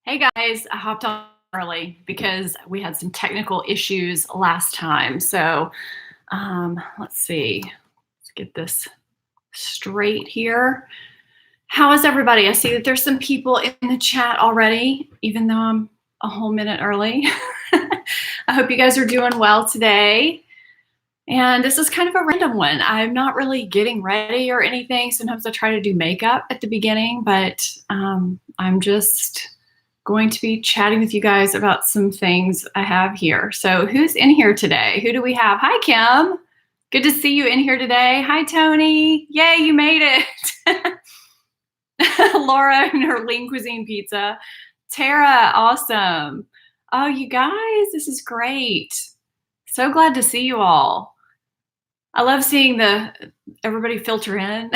Hey guys, I hopped on early because we had some technical issues last time. So let's see, let's get this straight here. How is everybody? I see that there's some people in the chat already, even though I'm a whole minute early. I hope you guys are doing well today. And this is kind of a random one. I'm not really getting ready or anything. Sometimes I try to do makeup at the beginning, but I'm just going to be chatting with you guys about some things I have here. So who's in here today? Who do we have? Hi, Kim. Good to see you in here today. Hi, Tony. Yay, you made it. Laura and her lean cuisine pizza. Tara, awesome. Oh, you guys, this is great. So glad to see you all. I love seeing everybody filter in.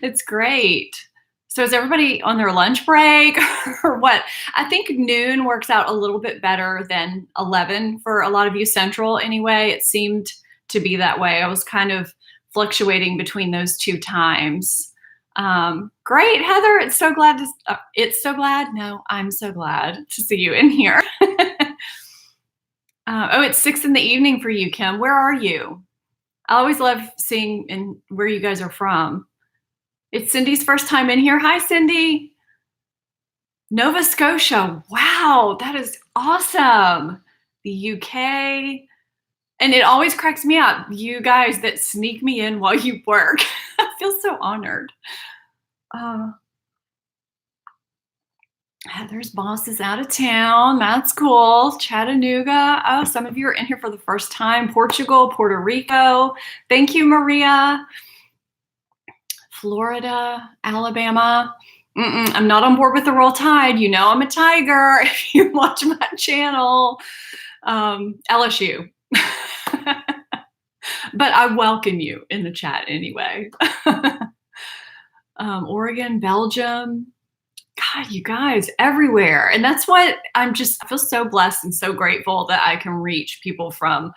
It's great. So is everybody on their lunch break or what? I think noon works out a little bit better than 11 for a lot of you Central anyway. It seemed to be that way. I was kind of fluctuating between those two times. Great, Heather. I'm so glad to see you in here. Oh, it's 6 in the evening for you, Kim. Where are you? I always love seeing where you guys are from. It's Cindy's first time in here. Hi, Cindy. Nova Scotia. Wow, that is awesome. The UK. And it always cracks me up, you guys that sneak me in while you work. I feel so honored. Heather's boss is out of town. That's cool. Chattanooga. Oh, some of you are in here for the first time. Portugal, Puerto Rico. Thank you, Maria. Florida, Alabama. I'm not on board with the Roll Tide. You know I'm a Tiger if you watch my channel. LSU. But I welcome you in the chat anyway. Oregon, Belgium. God, you guys, everywhere. And that's what I feel so blessed and so grateful that I can reach people from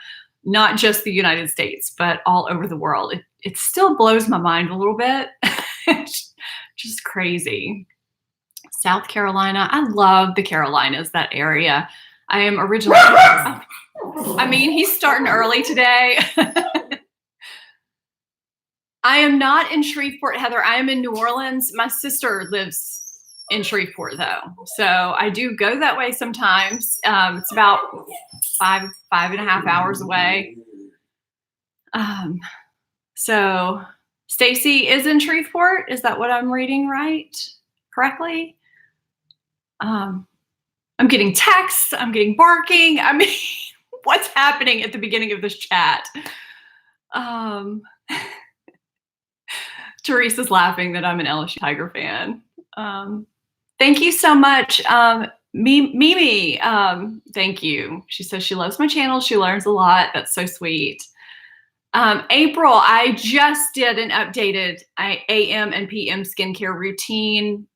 not just the United States, but all over the world. It still blows my mind a little bit. It's just crazy. South Carolina. I love the Carolinas, that area. I am originally, I mean, he's starting early today. I am not in Shreveport, Heather. I am in New Orleans. My sister lives in Shreveport though. So I do go that way sometimes. It's about five and a half hours away. So Stacy is in Shreveport. Is that what I'm reading correctly? I'm getting texts. I'm getting barking. I mean, what's happening at the beginning of this chat? Teresa's laughing that I'm an LSU Tiger fan. Thank you so much. Mimi, thank you. She says she loves my channel. She learns a lot. That's so sweet. April, I just did an updated AM and PM skincare routine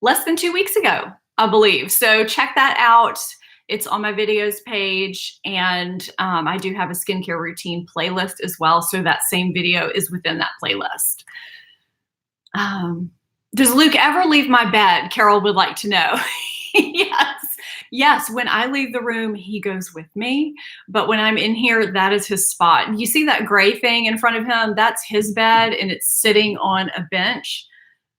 less than 2 weeks ago, I believe. So check that out. It's on my videos page. And I do have a skincare routine playlist as well. So that same video is within that playlist. Does Luke ever leave my bed? Carol would like to know. Yes, when I leave the room, he goes with me. But when I'm in here, that is his spot. You see that gray thing in front of him? That's his bed, and it's sitting on a bench.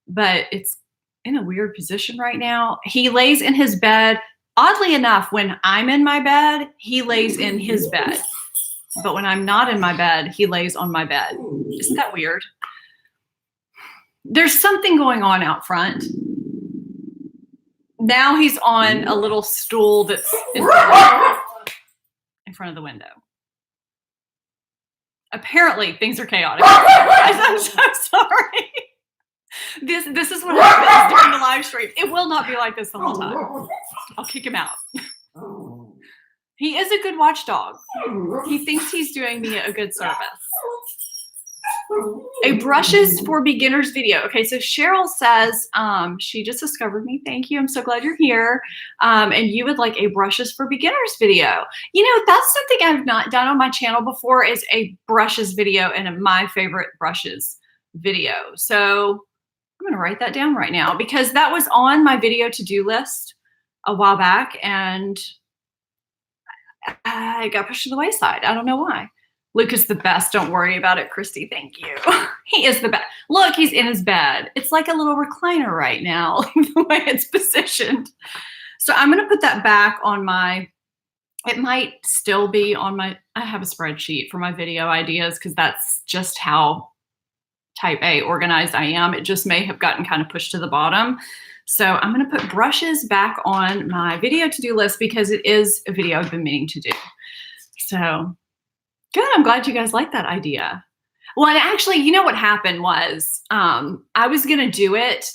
But it's in a weird position right now. He lays in his bed. Oddly enough, when I'm in my bed, he lays in his bed. But when I'm not in my bed, he lays on my bed. Isn't that weird? There's something going on out front. Now he's on a little stool that's in front of the window. Apparently, things are chaotic. I'm so sorry. This is what happens during the live stream. It will not be like this the whole time. I'll kick him out. He is a good watchdog. He thinks he's doing me a good service. A brushes for beginners video. Okay, so Cheryl says she just discovered me. Thank you. I'm so glad you're here. And you would like a brushes for beginners video. You know, that's something I've not done on my channel before, is a brushes video and my favorite brushes video. So I'm going to write that down right now because that was on my video to-do list a while back and I got pushed to the wayside. I don't know why. Luke is the best. Don't worry about it, Christy. Thank you. He is the best. Look, he's in his bed. It's like a little recliner right now, the way it's positioned. So I'm going to put that back on my, it might still be on my, I have a spreadsheet for my video ideas because that's just how type A organized I am. It just may have gotten kind of pushed to the bottom. So I'm going to put brushes back on my video to-do list because it is a video I've been meaning to do. So good. I'm glad you guys like that idea. Well, and actually, you know what happened was I was going to do it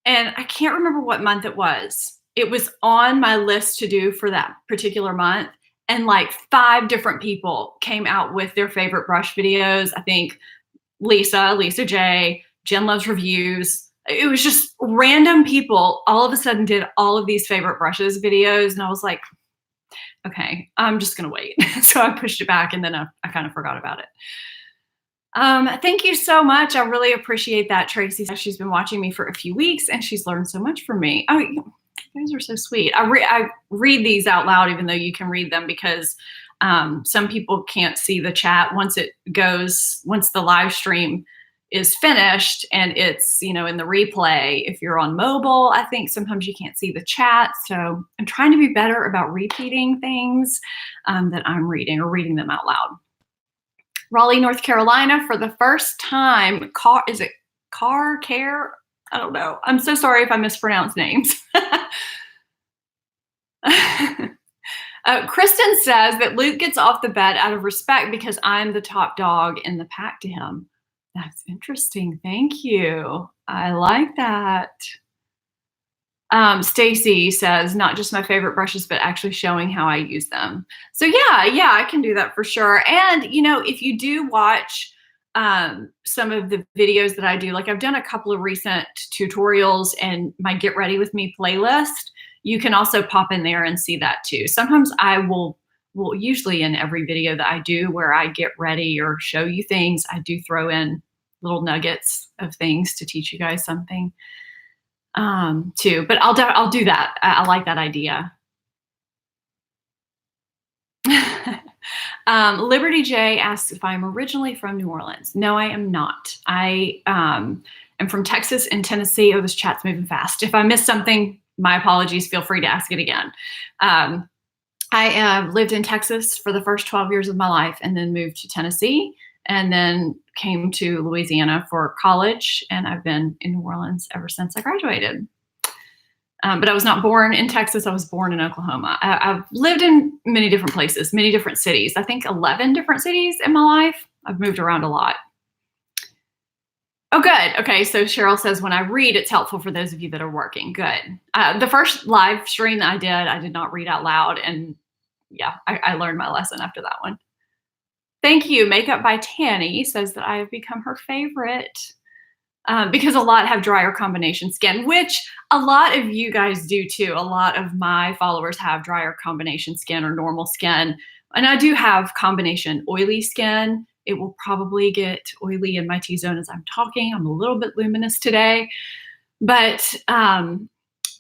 and I can't remember what month it was. It was on my list to do for that particular month. And like 5 different people came out with their favorite brush videos. I think Lisa J, Jen Loves Reviews. It was just random people all of a sudden did all of these favorite brushes videos. And I was like, okay, I'm just going to wait. So I pushed it back and then I kind of forgot about it. Thank you so much. I really appreciate that. Tracy says she's been watching me for a few weeks and she's learned so much from me. Oh, you guys are so sweet. I read these out loud, even though you can read them because some people can't see the chat once the live stream is finished and it's, you know, in the replay. If you're on mobile, I think sometimes you can't see the chat. So I'm trying to be better about repeating things that I'm reading or reading them out loud. Raleigh, North Carolina, for the first time, is it Car Care? I don't know. I'm so sorry if I mispronounce names. Kristen says that Luke gets off the bed out of respect because I'm the top dog in the pack to him. That's interesting. Thank you. I like that. Stacy says, not just my favorite brushes, but actually showing how I use them. So yeah, I can do that for sure. And, you know, if you do watch some of the videos that I do, like I've done a couple of recent tutorials and my Get Ready With Me playlist, you can also pop in there and see that too. Sometimes I will usually in every video that I do where I get ready or show you things, I do throw in little nuggets of things to teach you guys something too. But I'll do that. I like that idea. Liberty J asks if I'm originally from New Orleans. No, I am not. I am from Texas and Tennessee. Oh, this chat's moving fast. If I missed something, my apologies. Feel free to ask it again. I lived in Texas for the first 12 years of my life and then moved to Tennessee and then came to Louisiana for college. And I've been in New Orleans ever since I graduated. But I was not born in Texas. I was born in Oklahoma. I've lived in many different places, many different cities. I think 11 different cities in my life. I've moved around a lot. Oh, good. Okay, so Cheryl says, when I read, it's helpful for those of you that are working. Good. The first live stream that I did not read out loud. And yeah, I learned my lesson after that one. Thank you. Makeup by Tanny says that I have become her favorite because a lot have drier combination skin, which a lot of you guys do too. A lot of my followers have drier combination skin or normal skin. And I do have combination oily skin. It will probably get oily in my T-zone as I'm talking. I'm a little bit luminous today. But, and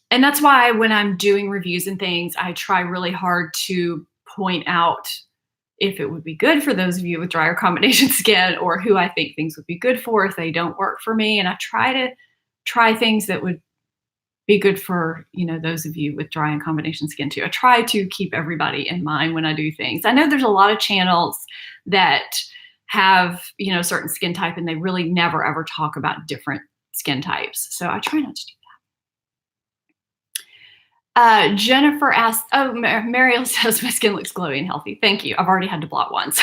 that's why when I'm doing reviews and things, I try really hard to point out if it would be good for those of you with drier combination skin or who I think things would be good for if they don't work for me. And I try things that would be good for, you know, those of you with dry and combination skin too. I try to keep everybody in mind when I do things. I know there's a lot of channels that have, you know, certain skin type and they really never ever talk about different skin types. So I try not to do that. Jennifer asks, oh, Mariel says my skin looks glowy and healthy. Thank you. I've already had to blot once.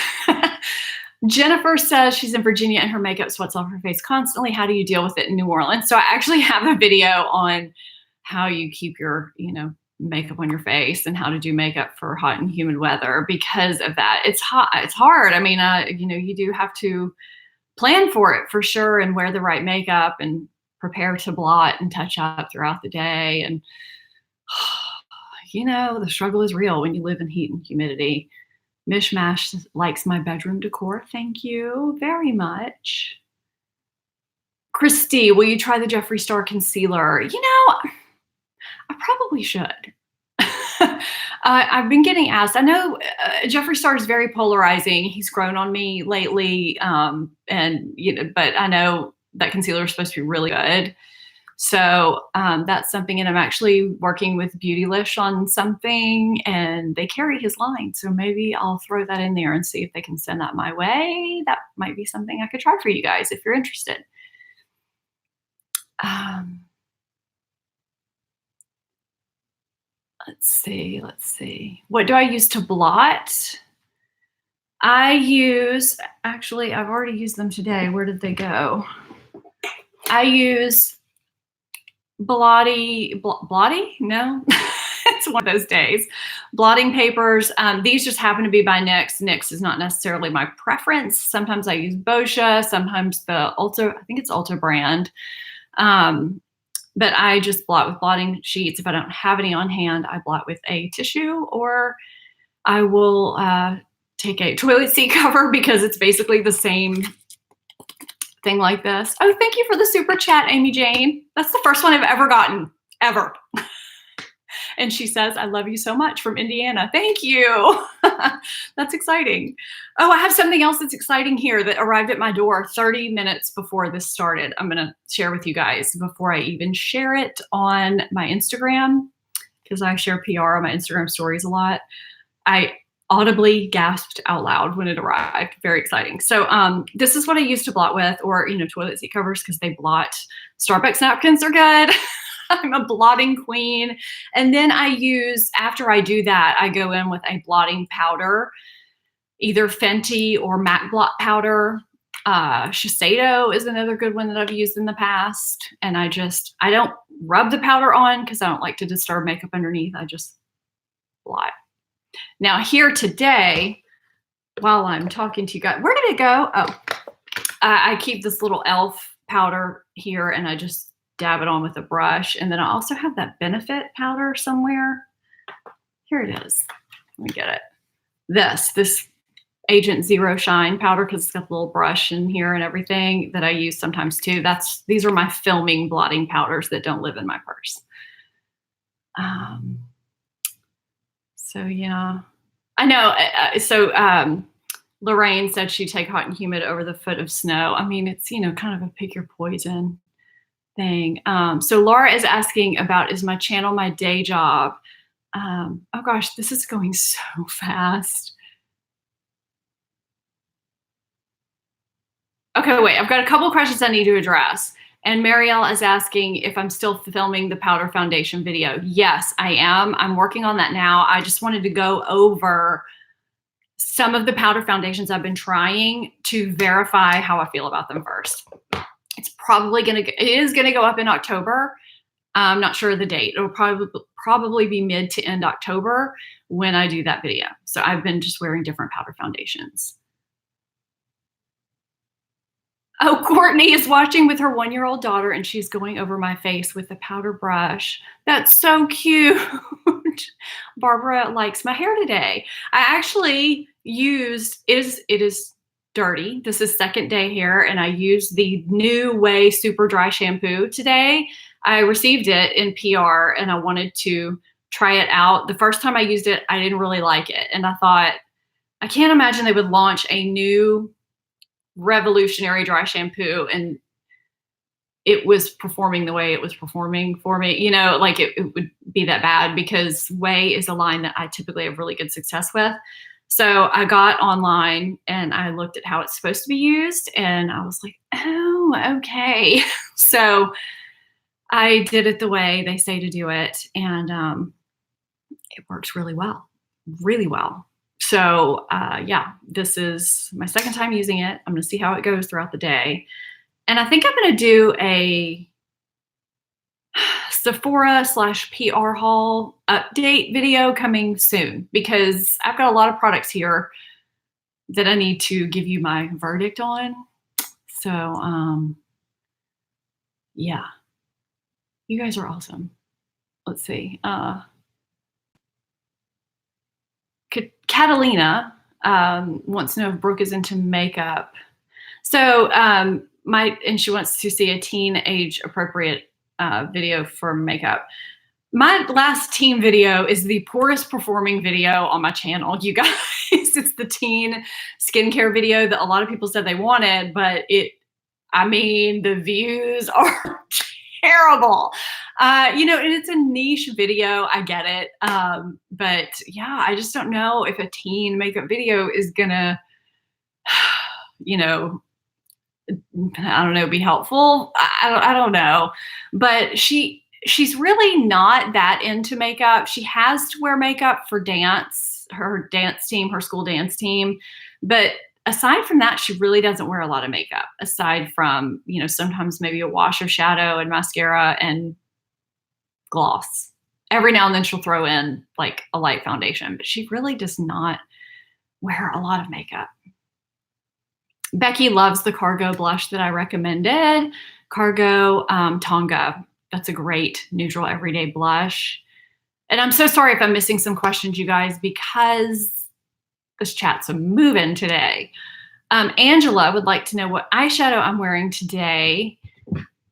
Jennifer says she's in Virginia and her makeup sweats off her face constantly. How do you deal with it in New Orleans? So I actually have a video on how you keep your, you know, makeup on your face and how to do makeup for hot and humid weather because of that. It's hot. It's hard. I mean, you know, you do have to plan for it for sure and wear the right makeup and prepare to blot and touch up throughout the day. And you know, the struggle is real when you live in heat and humidity. Mishmash likes my bedroom decor. Thank you very much. Christy, will you try the Jeffree Star concealer? You know, I probably should. I've been getting asked. I know Jeffree Star is very polarizing. He's grown on me lately, and but I know that concealer is supposed to be really good. So that's something, and I'm actually working with Beautylish on something, and they carry his line. So maybe I'll throw that in there and see if they can send that my way. That might be something I could try for you guys if you're interested. Let's see. What do I use to blot? Actually, I've already used them today. Where did they go? I use Blotty? No, it's one of those days. Blotting papers. These just happen to be by NYX. NYX is not necessarily my preference. Sometimes I use Boscia, sometimes the Ulta, I think it's Ulta brand. But I just blot with blotting sheets. If I don't have any on hand, I blot with a tissue, or I will take a toilet seat cover because it's basically the same thing like this. Oh, thank you for the super chat, Amy Jane. That's the first one I've ever gotten, ever. And she says, I love you so much from Indiana. Thank you. That's exciting. Oh, I have something else that's exciting here that arrived at my door 30 minutes before this started. I'm going to share with you guys before I even share it on my Instagram, because I share PR on my Instagram stories a lot. I audibly gasped out loud when it arrived. Very exciting. So this is what I used to blot with, or, toilet seat covers, because they blot. Starbucks napkins are good. I'm a blotting queen. And then after I do that, I go in with a blotting powder, either Fenty or MAC blot powder. Shiseido is another good one that I've used in the past. And I don't rub the powder on because I don't like to disturb makeup underneath. I just blot. Now here today, while I'm talking to you guys, where did it go? Oh, I keep this little e.l.f. powder here, and I just dab it on with a brush. And then I also have that Benefit powder somewhere. Here it is. Let me get it. This Agent Zero Shine powder, because it's got the little brush in here and everything that I use sometimes too. These are my filming blotting powders that don't live in my purse. So yeah, I know. Lorraine said she'd take hot and humid over the foot of snow. I mean, it's, kind of a pick your poison thing. So Laura is asking about, is my channel my day job? Oh gosh, this is going so fast. Okay, wait, I've got a couple questions I need to address. And Marielle is asking if I'm still filming the powder foundation video. Yes, I am. I'm working on that now. I just wanted to go over some of the powder foundations I've been trying to verify how I feel about them first. It is gonna go up in October. I'm not sure of the date. It'll probably be mid to end October when I do that video. So I've been just wearing different powder foundations. Oh, Courtney is watching with her 1-year-old daughter, and she's going over my face with the powder brush. That's so cute. Barbara likes my hair today. I actually used, it is dirty. This is second day hair, and I used the New Way Super Dry Shampoo today. I received it in PR, and I wanted to try it out. The first time I used it, I didn't really like it. And I thought, I can't imagine they would launch a new revolutionary dry shampoo and it was performing the way it was performing for me, like it would be that bad, because Way is a line that I typically have really good success with. So I got online and I looked at how it's supposed to be used, and I was like, oh, okay. So I did it the way they say to do it, and it works really well, really well. So yeah, this is my second time using it. I'm going to see how it goes throughout the day. And I think I'm going to do a Sephora/PR haul update video coming soon, because I've got a lot of products here that I need to give you my verdict on. So yeah, you guys are awesome. Let's see. Catalina wants to know if Brooke is into makeup. So and she wants to see a teen age appropriate video for makeup. My last teen video is the poorest performing video on my channel, you guys. It's the teen skincare video that a lot of people said they wanted, but I mean, the views are terrible. You know, and it's a niche video. I get it. But yeah, I just don't know if a teen makeup video is gonna, you know, I don't know, be helpful. I don't know. But she's really not that into makeup. She has to wear makeup for dance, her dance team, her school dance team. But aside from that, she really doesn't wear a lot of makeup, aside from, you know, sometimes maybe a wash of shadow and mascara and gloss. Every now and then she'll throw in like a light foundation, but she really does not wear a lot of makeup. Becky loves the Cargo blush that I recommended. Cargo Tonga. That's a great neutral everyday blush. And I'm so sorry if I'm missing some questions, you guys, because this chat's a moving today. Angela would like to know what eyeshadow I'm wearing today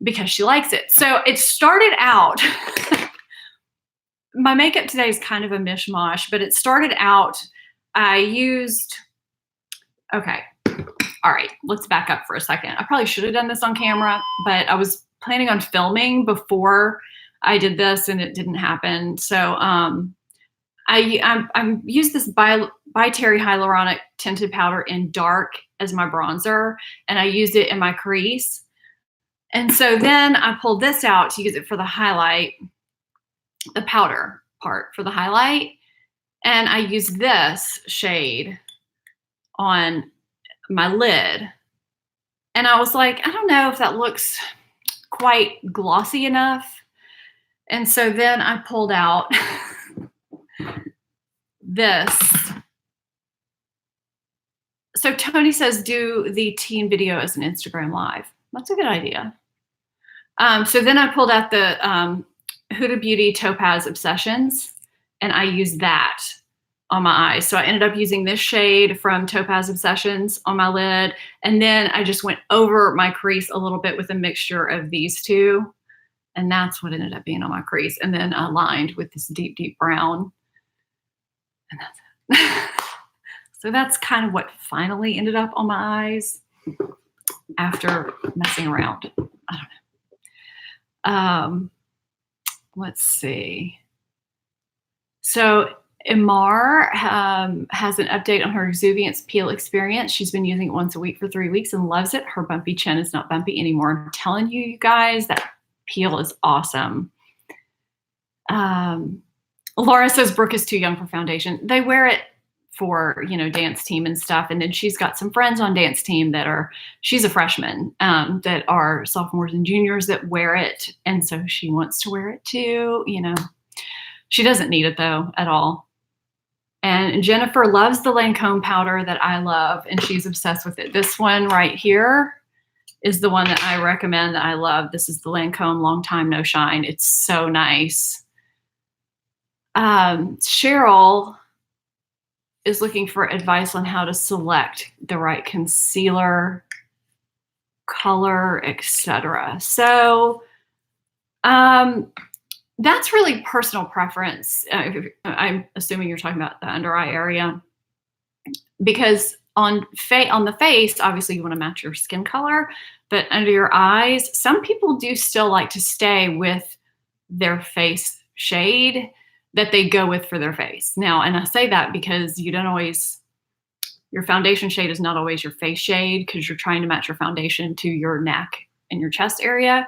because she likes it. So it started out, my makeup today is kind of a mishmash, but it started out, I used, okay. All right, let's back up for a second. I probably should have done this on camera, but I was planning on filming before I did this and it didn't happen. So I used this by Terry Hyaluronic tinted powder in dark as my bronzer, and I used it in my crease. And so then I pulled this out to use it for the highlight, the powder part for the highlight. And I used this shade on my lid. And I was like, I don't know if that looks quite glossy enough. And so then I pulled out this. So Tony says, do the teen video as an Instagram live. That's a good idea. So then I pulled out the Huda Beauty Topaz Obsessions, and I used that on my eyes. So I ended up using this shade from Topaz Obsessions on my lid. And then I just went over my crease a little bit with a mixture of these two. And that's what ended up being on my crease. And then I lined with this deep, deep brown. And that's it. So that's kind of what finally ended up on my eyes after messing around. I don't know. Let's see. So Imar has an update on her Exuviance peel experience. She's been using it once a week for 3 weeks and loves it. Her bumpy chin is not bumpy anymore. I'm telling you, you guys, that peel is awesome. Laura says Brooke is too young for foundation. They wear it for, you know, dance team and stuff. And then she's got some friends on dance team that are, she's a freshman, that are sophomores and juniors that wear it. And so she wants to wear it too, you know. She doesn't need it though at all. And Jennifer loves the Lancome powder that I love, and she's obsessed with it. This one right here is the one that I recommend that I love. This is the Lancome Long Time No Shine. It's so nice. Cheryl is looking for advice on how to select the right concealer, color, etc. So that's really personal preference. I'm assuming you're talking about the under eye area, because on the face, obviously you want to match your skin color, but under your eyes, some people do still like to stay with their face shade that they go with for their face. Now, and I say that because you don't always, your foundation shade is not always your face shade because you're trying to match your foundation to your neck and your chest area.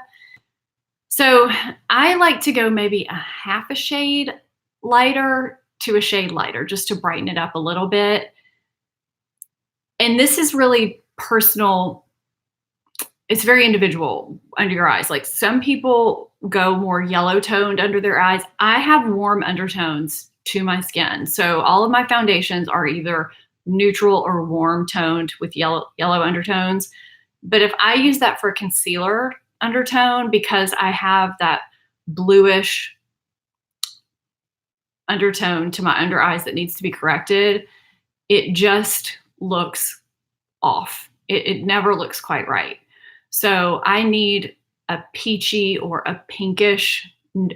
So I like to go maybe a half a shade lighter to a shade lighter just to brighten it up a little bit. And this is really personal. It's very individual under your eyes. Like some people go more yellow toned under their eyes. I have warm undertones to my skin. So all of my foundations are either neutral or warm toned with yellow undertones. But if I use that for concealer undertone, because I have that bluish undertone to my under eyes that needs to be corrected, it just looks off. It never looks quite right. So I need a peachy or a pinkish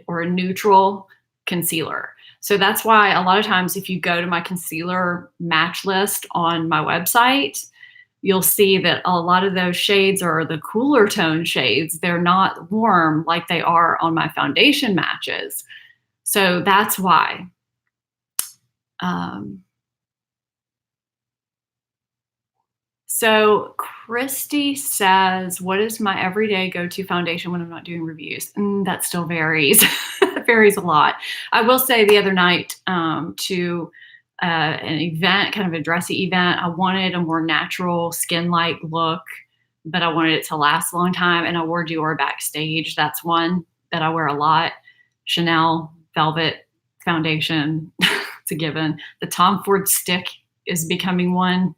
or a neutral concealer. So that's why a lot of times if you go to my concealer match list on my website, you'll see that a lot of those shades are the cooler tone shades. They're not warm like they are on my foundation matches. So that's why. So Christy says, what is my everyday go-to foundation when I'm not doing reviews? That still varies. It varies a lot. I will say the other night to an event, kind of a dressy event, I wanted a more natural skin-like look, but I wanted it to last a long time. And I wore Dior backstage. That's one that I wear a lot. Chanel Velvet Foundation, it's a given. The Tom Ford Stick is becoming one.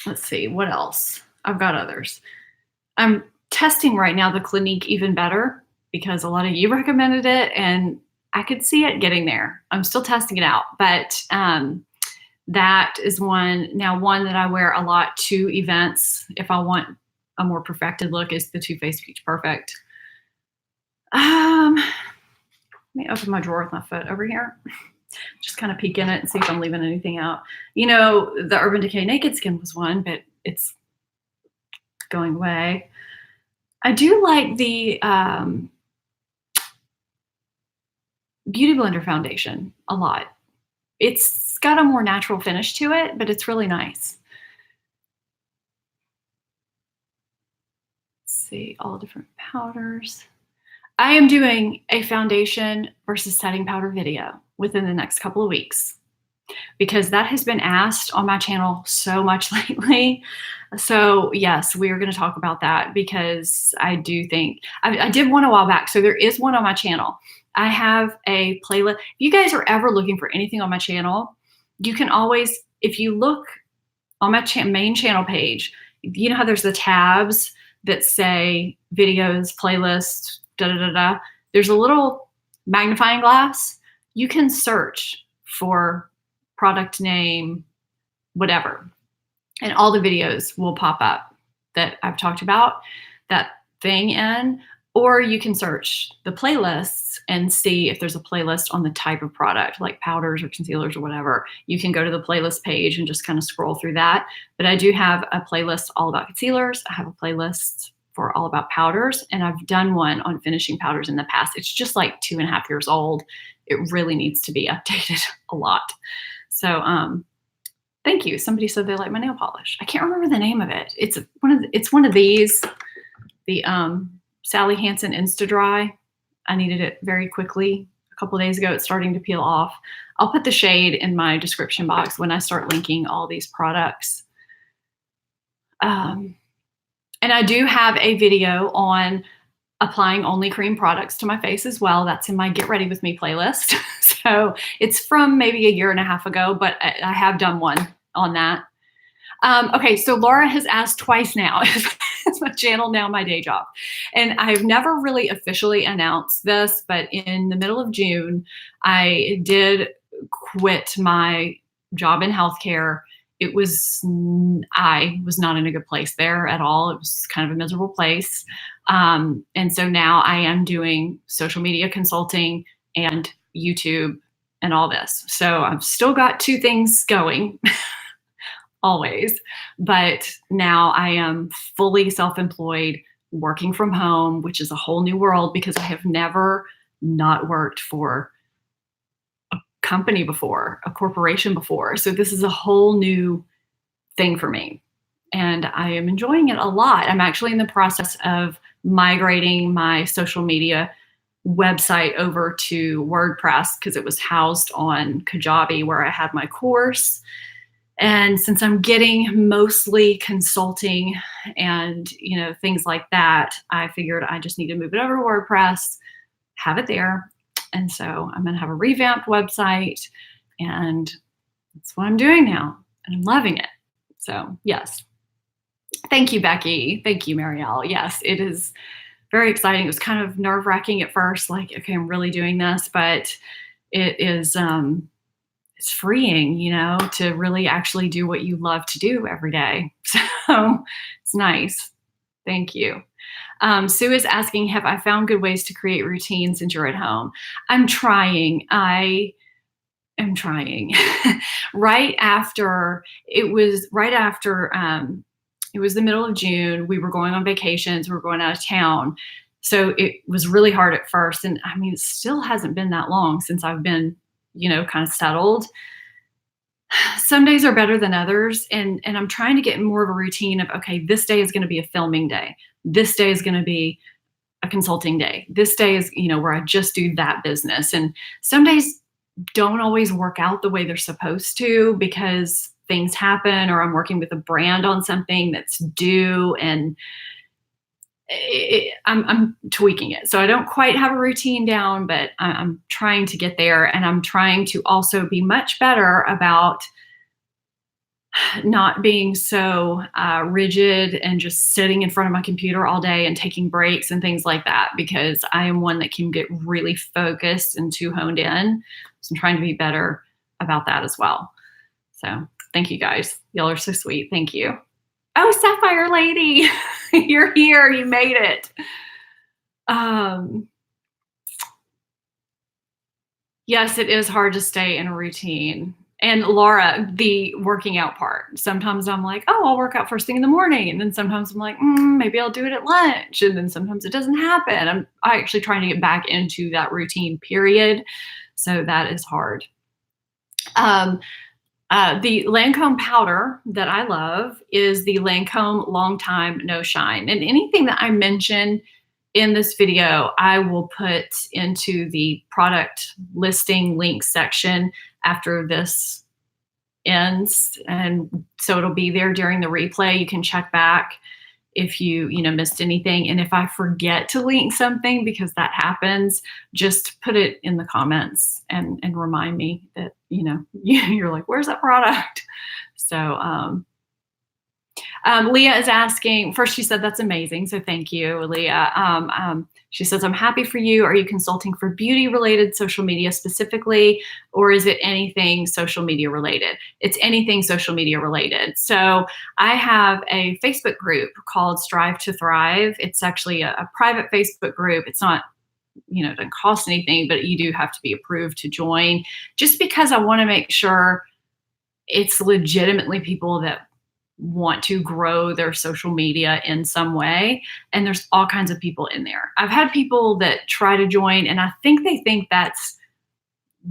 Let's see, what else? I've got others. I'm testing right now the Clinique Even Better because a lot of you recommended it and I could see it getting there. I'm still testing it out, but that is one. Now, one that I wear a lot to events if I want a more perfected look is the Too Faced Peach Perfect. Let me open my drawer with my foot over here. Just kind of peek in it and see if I'm leaving anything out. You know, the Urban Decay Naked Skin was one, but it's going away. I do like the Beauty Blender Foundation a lot. It's got a more natural finish to it, but it's really nice. Let's see, all different powders. I am doing a foundation versus setting powder video within the next couple of weeks because that has been asked on my channel so much lately. So yes, we are going to talk about that because I do think, I did one a while back. So there is one on my channel. I have a playlist. If you guys are ever looking for anything on my channel, you can always, if you look on my main channel page, you know how there's the tabs that say videos, playlists, there's a little magnifying glass. You can search for product name, whatever, and all the videos will pop up that I've talked about that thing in, or you can search the playlists and see if there's a playlist on the type of product like powders or concealers or whatever. You can go to the playlist page and just kind of scroll through that. But I do have a playlist all about concealers. I have a playlist for all about powders, and I've done one on finishing powders in the past. It's just like 2.5 years old. It really needs to be updated a lot. So thank you. Somebody said they like my nail polish. I can't remember the name of it. It's one of these, the Sally Hansen Insta Dry. I needed it very quickly. A couple of days ago, it's starting to peel off. I'll put the shade in my description box when I start linking all these products. And I do have a video on applying only cream products to my face as well. That's in my Get Ready With Me playlist. So it's from maybe 1.5 years ago, but I have done one on that. Okay, so Laura has asked twice now, is my channel now my day job? And I've never really officially announced this, but in the middle of June, I did quit my job in healthcare. I was not in a good place there at all. It was kind of a miserable place. And so now I am doing social media consulting and YouTube and all this. So I've still got 2 things going always, but now I am fully self-employed, working from home, which is a whole new world because I have never not worked for company before, a corporation before. So this is a whole new thing for me and I am enjoying it a lot. I'm actually in the process of migrating my social media website over to WordPress because it was housed on Kajabi where I had my course. And since I'm getting mostly consulting and, you know, things like that, I figured I just need to move it over to WordPress, have it there. And so I'm going to have a revamped website and that's what I'm doing now. And I'm loving it. So yes. Thank you, Becky. Thank you, Marielle. Yes, it is very exciting. It was kind of nerve-wracking at first, like, okay, I'm really doing this, but it is it's freeing, you know, to really actually do what you love to do every day. So it's nice. Thank you. Sue is asking, have I found good ways to create routines since you're at home? I'm trying. I am trying. Right after it was it was the middle of June. We were going on vacations. We were going out of town. So it was really hard at first. And I mean, it still hasn't been that long since I've been, you know, kind of settled. Some days are better than others. And I'm trying to get more of a routine of, okay, this day is going to be a filming day. This day is going to be a consulting day. This day is, you know, where I just do that business. And some days don't always work out the way they're supposed to because things happen, or I'm working with a brand on something that's due, and I'm tweaking it. So I don't quite have a routine down, but I'm trying to get there. And I'm trying to also be much better about not being so rigid and just sitting in front of my computer all day and taking breaks and things like that, because I am one that can get really focused and too honed in. So I'm trying to be better about that as well. So thank you guys. Y'all are so sweet. Thank you. Oh, Sapphire Lady, you're here. You made it. Yes, it is hard to stay in a routine. And Laura, the working out part. Sometimes I'm like, oh, I'll work out first thing in the morning. And then sometimes I'm like, maybe I'll do it at lunch. And then sometimes it doesn't happen. I'm actually trying to get back into that routine period. So that is hard. The Lancome powder that I love is the Lancome Long Time No Shine. And anything that I mention in this video, I will put into the product listing link section after this ends. And so it'll be there during the replay. You can check back if you missed anything. And if I forget to link something, because that happens, just put it in the comments and remind me that, you're like, where's that product? So, Leah is asking, first she said, that's amazing. So thank you, Leah. She says, I'm happy for you. Are you consulting for beauty related social media specifically, or is it anything social media related? It's anything social media related. So I have a Facebook group called Strive to Thrive. It's actually a private Facebook group. It's not, it doesn't cost anything, but you do have to be approved to join, just because I want to make sure it's legitimately people that want to grow their social media in some way. And there's all kinds of people in there. I've had people that try to join, and I think they think that's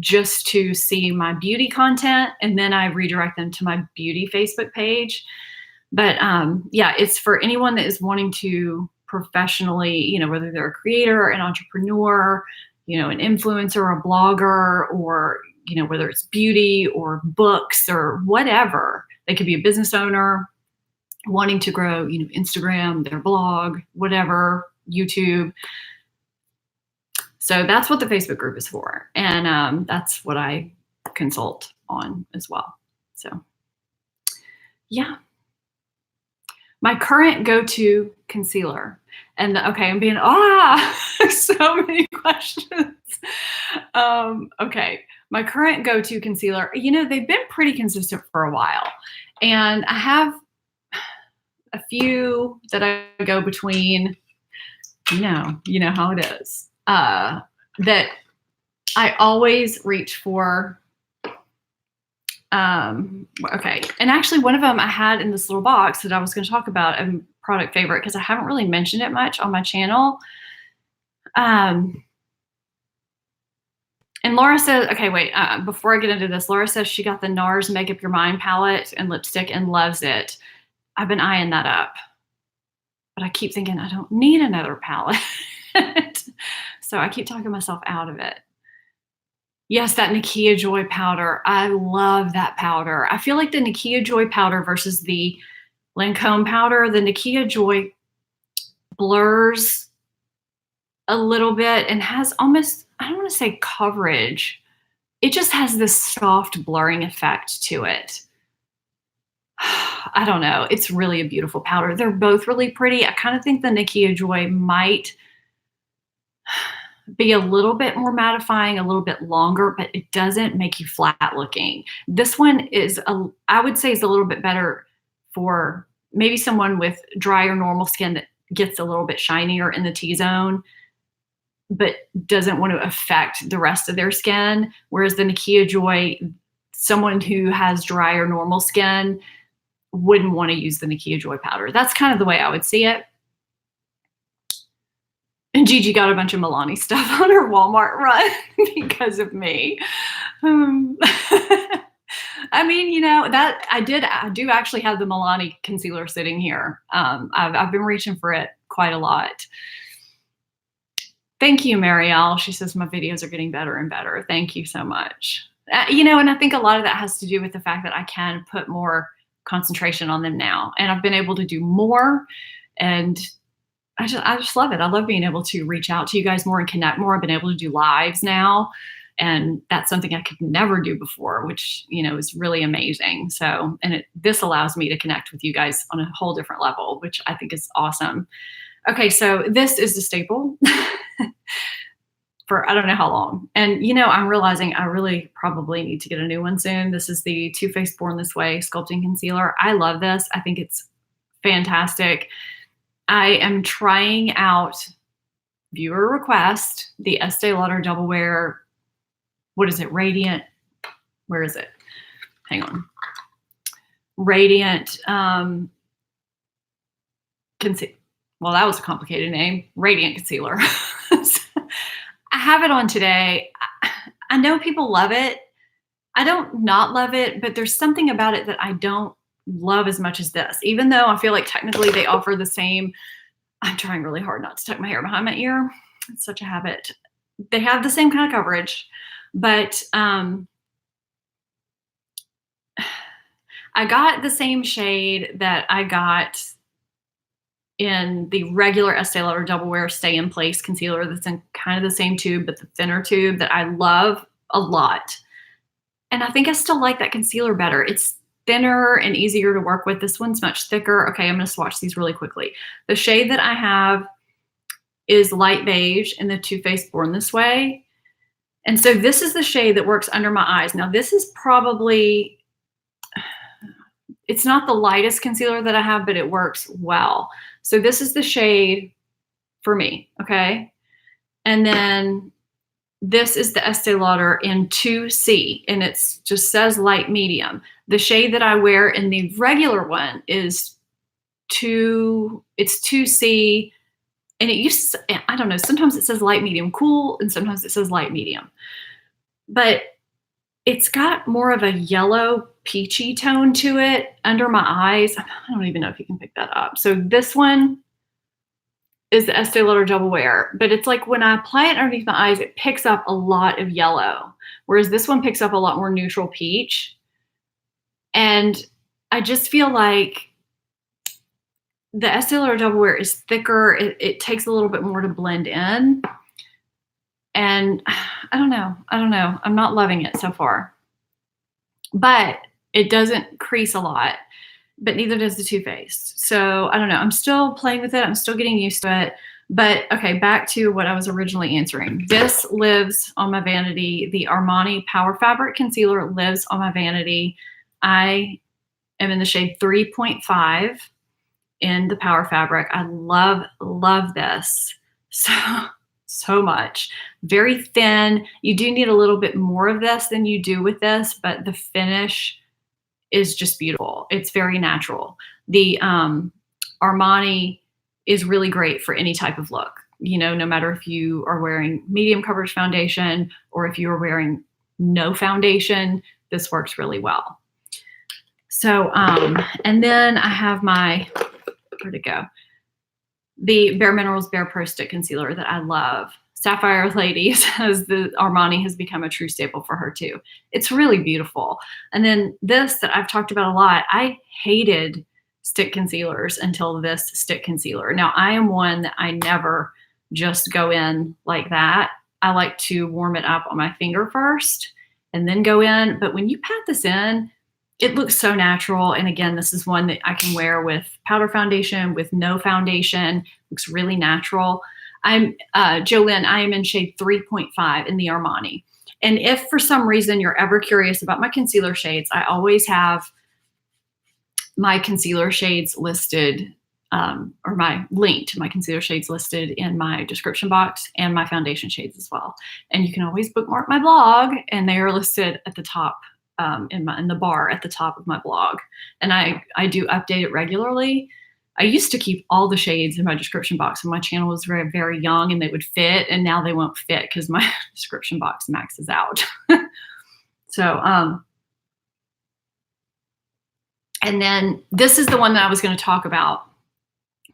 just to see my beauty content, and then I redirect them to my beauty Facebook page. But yeah, it's for anyone that is wanting to professionally, whether they're a creator, an entrepreneur, an influencer, a blogger, or whether it's beauty or books or whatever. They could be a business owner wanting to grow, Instagram, their blog, whatever, YouTube. So that's what the Facebook group is for. And that's what I consult on as well. So yeah. My current go-to concealer. And okay, I'm being, so many questions. Okay. My current go-to concealer, they've been pretty consistent for a while. And I have a few that I go between, you know how it is, that I always reach for. Okay. And actually one of them I had in this little box that I was going to talk about, a product favorite, because I haven't really mentioned it much on my channel. And Laura says, okay, wait, before I get into this, Laura says she got the NARS Make Up Your Mind palette and lipstick and loves it. I've been eyeing that up, but I keep thinking I don't need another palette. So I keep talking myself out of it. Yes, that Nakia Joy powder. I love that powder. I feel like the Nakia Joy powder versus the Lancome powder, the Nakia Joy blurs a little bit and has almost, I don't want to say coverage. It just has this soft blurring effect to it. I don't know. It's really a beautiful powder. They're both really pretty. I kind of think the Nakia Joy might be a little bit more mattifying, a little bit longer, but it doesn't make you flat looking. This one is, I would say, is a little bit better for maybe someone with dry or normal skin that gets a little bit shinier in the T-zone, but doesn't want to affect the rest of their skin. Whereas the Nakia Joy, someone who has dry or normal skin wouldn't want to use the Nakia Joy powder. That's kind of the way I would see it. And Gigi got a bunch of Milani stuff on her Walmart run because of me. I mean, you know, that I do actually have the Milani concealer sitting here. I've been reaching for it quite a lot. Thank you, Marielle. She says my videos are getting better and better. Thank you so much. You know, and I think a lot of that has to do with the fact that I can put more concentration on them now, and I've been able to do more, and I just love it. I love being able to reach out to you guys more and connect more. I've been able to do lives now, and that's something I could never do before, which, you know, is really amazing. So, and this allows me to connect with you guys on a whole different level, which I think is awesome. Okay, so this is the staple for I don't know how long. And, you know, I'm realizing I really probably need to get a new one soon. This is the Too Faced Born This Way Sculpting Concealer. I love this. I think it's fantastic. I am trying out, viewer request, the Estee Lauder Double Wear, what is it, Radiant, where is it? Hang on. Radiant, well, that was a complicated name. Radiant Concealer. I have it on today. I know people love it. I don't not love it, but there's something about it that I don't love as much as this, even though I feel like technically they offer the same. I'm trying really hard not to tuck my hair behind my ear. It's such a habit. They have the same kind of coverage, but I got the same shade that I got in the regular Estee Lauder Double Wear Stay in Place concealer that's in kind of the same tube, but the thinner tube that I love a lot. And I think I still like that concealer better. It's thinner and easier to work with. This one's much thicker. Okay, I'm going to swatch these really quickly. The shade that I have is light beige in the Too Faced Born This Way. And so this is the shade that works under my eyes. Now this is probably, it's not the lightest concealer that I have, but it works well. So this is the shade for me, okay? And then this is the Estee Lauder in 2C, and it just says light medium. The shade that I wear in the regular one is it's 2C, and it used to, I don't know, sometimes it says light medium cool, and sometimes it says light medium. But it's got more of a yellow peachy tone to it under my eyes. I don't even know if you can pick that up. So this one is the Estee Lauder Double Wear, but it's like when I apply it underneath my eyes, it picks up a lot of yellow, whereas this one picks up a lot more neutral peach. And I just feel like the Estee Lauder Double Wear is thicker. It takes a little bit more to blend in. And I don't know. I'm not loving it so far. But it doesn't crease a lot, but neither does the Too Faced. So I don't know. I'm still playing with it. I'm still getting used to it. But okay, back to what I was originally answering. This lives on my vanity. The Armani Power Fabric Concealer lives on my vanity. I am in the shade 3.5 in the Power Fabric. I love this so much. Very thin. You do need a little bit more of this than you do with this, but the finish is just beautiful. It's very natural. The Armani is really great for any type of look. You know, no matter if you are wearing medium coverage foundation or if you are wearing no foundation, this works really well. So, and then I have my, where'd it go? The Bare Minerals Bare Pro Stick Concealer that I love. Sapphire Lady says the Armani has become a true staple for her too. It's really beautiful. And then this that I've talked about a lot, I hated stick concealers until this stick concealer. Now I am one that I never just go in like that. I like to warm it up on my finger first and then go in. But when you pat this in, it looks so natural. And again, this is one that I can wear with powder foundation, with no foundation. Looks really natural. I'm, Jolynn, I am in shade 3.5 in the Armani. And if for some reason you're ever curious about my concealer shades, I always have my concealer shades listed, or my link to my concealer shades listed in my description box, and my foundation shades as well. And you can always bookmark my blog, and they are listed at the top, in the bar at the top of my blog. And I do update it regularly. I used to keep all the shades in my description box when my channel was very, very young and they would fit, and now they won't fit because my description box maxes out. So, and then this is the one that I was going to talk about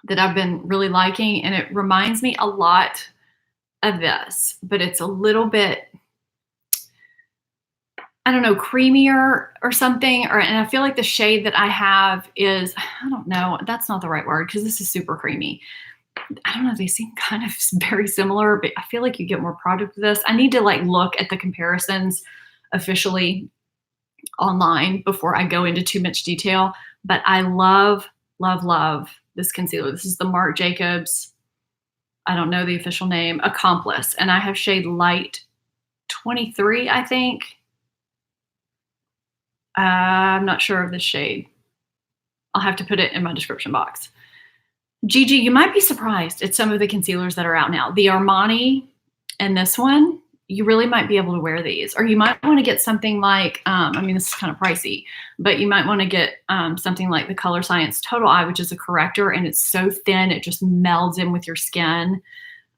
that I've been really liking, and it reminds me a lot of this, but it's a little bit, I don't know, creamier or something. And I feel like the shade that I have is, I don't know, that's not the right word because this is super creamy. I don't know, they seem kind of very similar, but I feel like you get more product with this. I need to like look at the comparisons officially online before I go into too much detail. But I love, love, love this concealer. This is the Marc Jacobs, I don't know the official name, Accomplice. And I have shade Light 23, I think. I'm not sure of the shade. I'll have to put it in my description box. Gigi, you might be surprised at some of the concealers that are out now. The Armani and this one, you really might be able to wear these. Or you might want to get something like, I mean, this is kind of pricey, but you might want to get something like the Color Science Total Eye, which is a corrector, and it's so thin, it just melds in with your skin.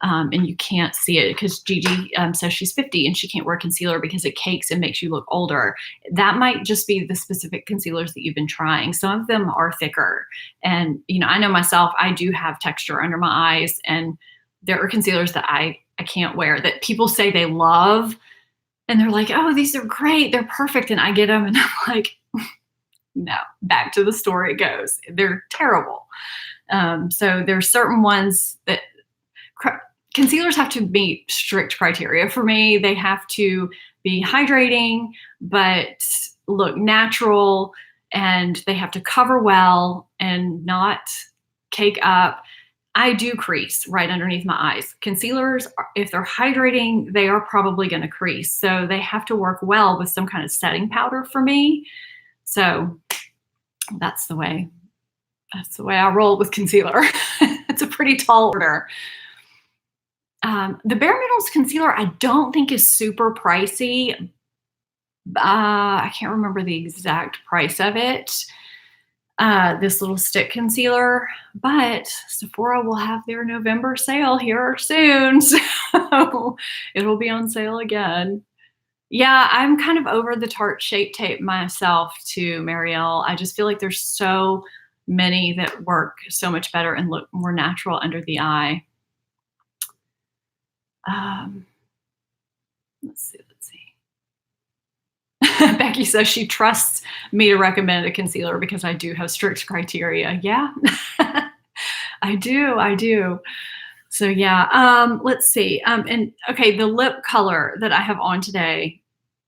And you can't see it because Gigi says she's 50 and she can't wear concealer because it cakes and makes you look older. That might just be the specific concealers that you've been trying. Some of them are thicker. And, you know, I know myself, I do have texture under my eyes, and there are concealers that I can't wear that people say they love. And they're like, oh, these are great. They're perfect. And I get them and I'm like, no, back to the store it goes. They're terrible. So there's certain ones that concealers have to meet strict criteria for me. They have to be hydrating, but look natural, and they have to cover well and not cake up. I do crease right underneath my eyes. Concealers, if they're hydrating, they are probably going to crease. So they have to work well with some kind of setting powder for me. So that's the way I roll with concealer. It's a pretty tall order. The Bare Minerals concealer I don't think is super pricey. I can't remember the exact price of it. This little stick concealer, but Sephora will have their November sale here soon. So it'll be on sale again. Yeah, I'm kind of over the Tarte Shape Tape myself too, Marielle. I just feel like there's so many that work so much better and look more natural under the eye. Let's see. Becky says she trusts me to recommend a concealer because I do have strict criteria. Yeah, I do. So yeah, let's see. And okay, the lip color that I have on today,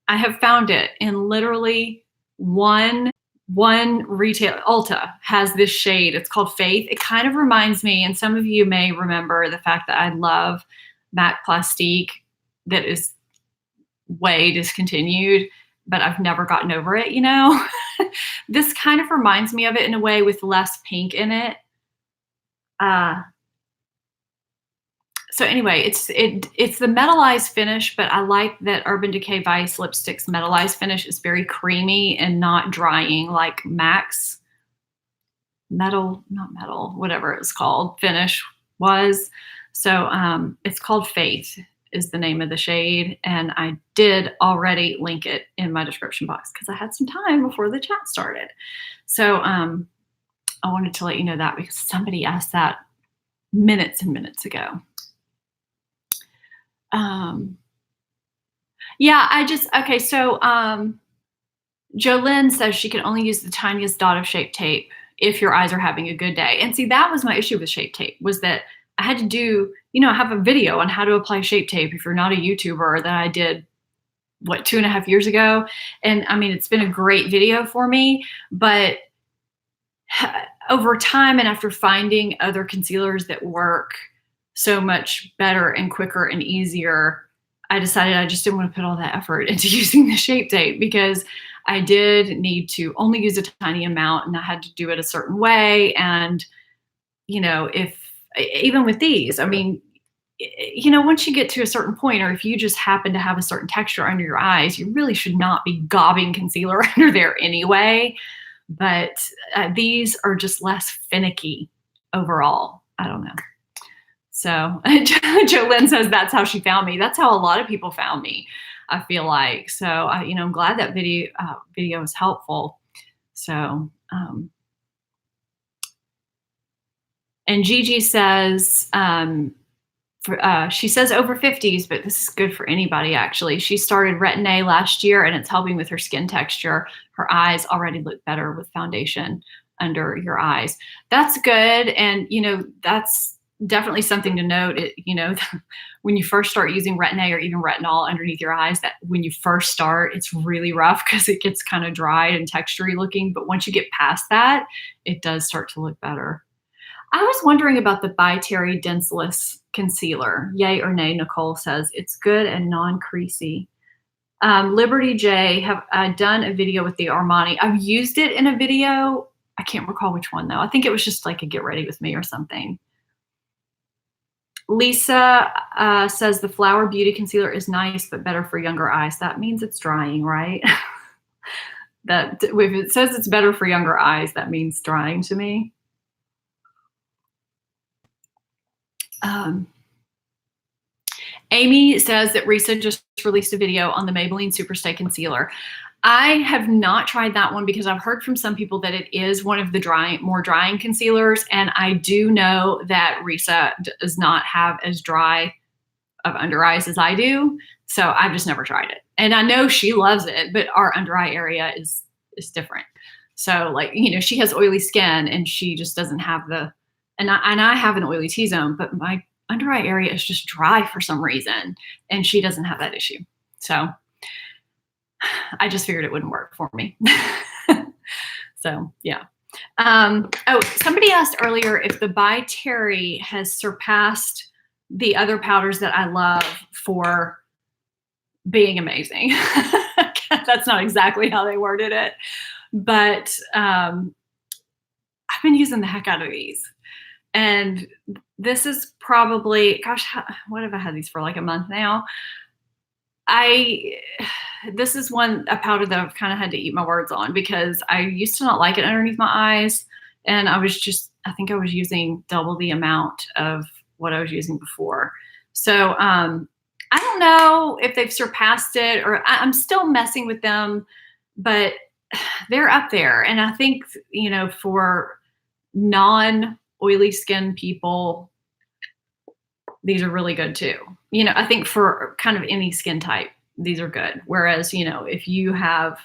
I have found it in literally one retail. Ulta has this shade. It's called Faith. It kind of reminds me, and some of you may remember the fact that I love Matte Plastique that is way discontinued, but I've never gotten over it, you know? This kind of reminds me of it in a way with less pink in it. So anyway, it's the metallized finish, but I like that Urban Decay Vice Lipstick's metallized finish is very creamy and not drying like MAC's whatever it's called, finish was. So it's called Faith is the name of the shade. And I did already link it in my description box because I had some time before the chat started. So I wanted to let you know that because somebody asked that minutes and minutes ago. Yeah, okay, so Jolynn says she can only use the tiniest dot of Shape Tape if your eyes are having a good day. And see, that was my issue with Shape Tape, was that I had to do, you know, have a video on how to apply Shape Tape if you're not a YouTuber that I did, what, 2.5 years ago. And I mean, it's been a great video for me, but over time and after finding other concealers that work so much better and quicker and easier, I decided I just didn't want to put all that effort into using the Shape Tape, because I did need to only use a tiny amount and I had to do it a certain way. And, you know, even with these, I mean, you know, once you get to a certain point, or if you just happen to have a certain texture under your eyes, you really should not be gobbing concealer under there anyway. But these are just less finicky overall. I don't know. So Jolynn says that's how she found me. That's how a lot of people found me, I feel like. So you know, I'm glad that video was helpful. So and Gigi says, she says over 50s, but this is good for anybody actually. She started Retin-A last year and it's helping with her skin texture. Her eyes already look better with foundation under your eyes. That's good. And you know, that's definitely something to note. You know, when you first start using Retin-A or even retinol underneath your eyes, that when you first start, it's really rough because it gets kind of dried and textury looking. But once you get past that, it does start to look better. I was wondering about the By Terry Denseless concealer. Yay or nay, Nicole says. It's good and non-creasy. Liberty J, have done a video with the Armani. I've used it in a video. I can't recall which one though. I think it was just like a get ready with me or something. Lisa says the Flower Beauty concealer is nice, but better for younger eyes. That means it's drying, right? That if it says it's better for younger eyes, that means drying to me. Amy says that Risa just released a video on the Maybelline Superstay Concealer. I have not tried that one because I've heard from some people that it is one of the more drying concealers. And I do know that Risa does not have as dry of under eyes as I do. So I've just never tried it. And I know she loves it, but our under eye area is different. So like, you know, she has oily skin and she just doesn't have and I have an oily T-zone, but my under eye area is just dry for some reason. And she doesn't have that issue. So I just figured it wouldn't work for me. So yeah. Oh, somebody asked earlier if the By Terry has surpassed the other powders that I love for being amazing. That's not exactly how they worded it, but I've been using the heck out of these. And this is probably, gosh, what have I had these for, like a month now? This is a powder that I've kind of had to eat my words on because I used to not like it underneath my eyes. And I think I was using double the amount of what I was using before. So I don't know if they've surpassed it, or I'm still messing with them, but they're up there. And I think, you know, for non-oily skin people, these are really good too. You know, I think for kind of any skin type, these are good. Whereas, you know, if you have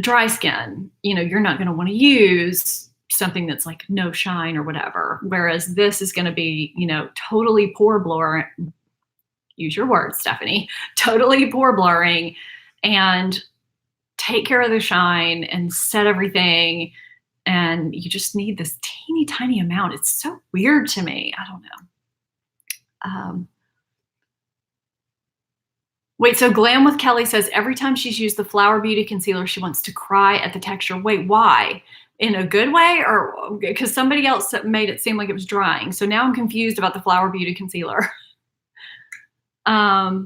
dry skin, you know, you're not going to want to use something that's like no shine or whatever. Whereas this is going to be, you know, totally pore blurring. Use your words, Stephanie. Totally pore blurring and take care of the shine and set everything. And you just need this teeny tiny amount. It's so weird to me. I don't know. Wait, so Glam with Kelly says every time she's used the Flower Beauty concealer, she wants to cry at the texture. Wait, why? In a good way, or because somebody else made it seem like it was drying? So now I'm confused about the Flower Beauty concealer. I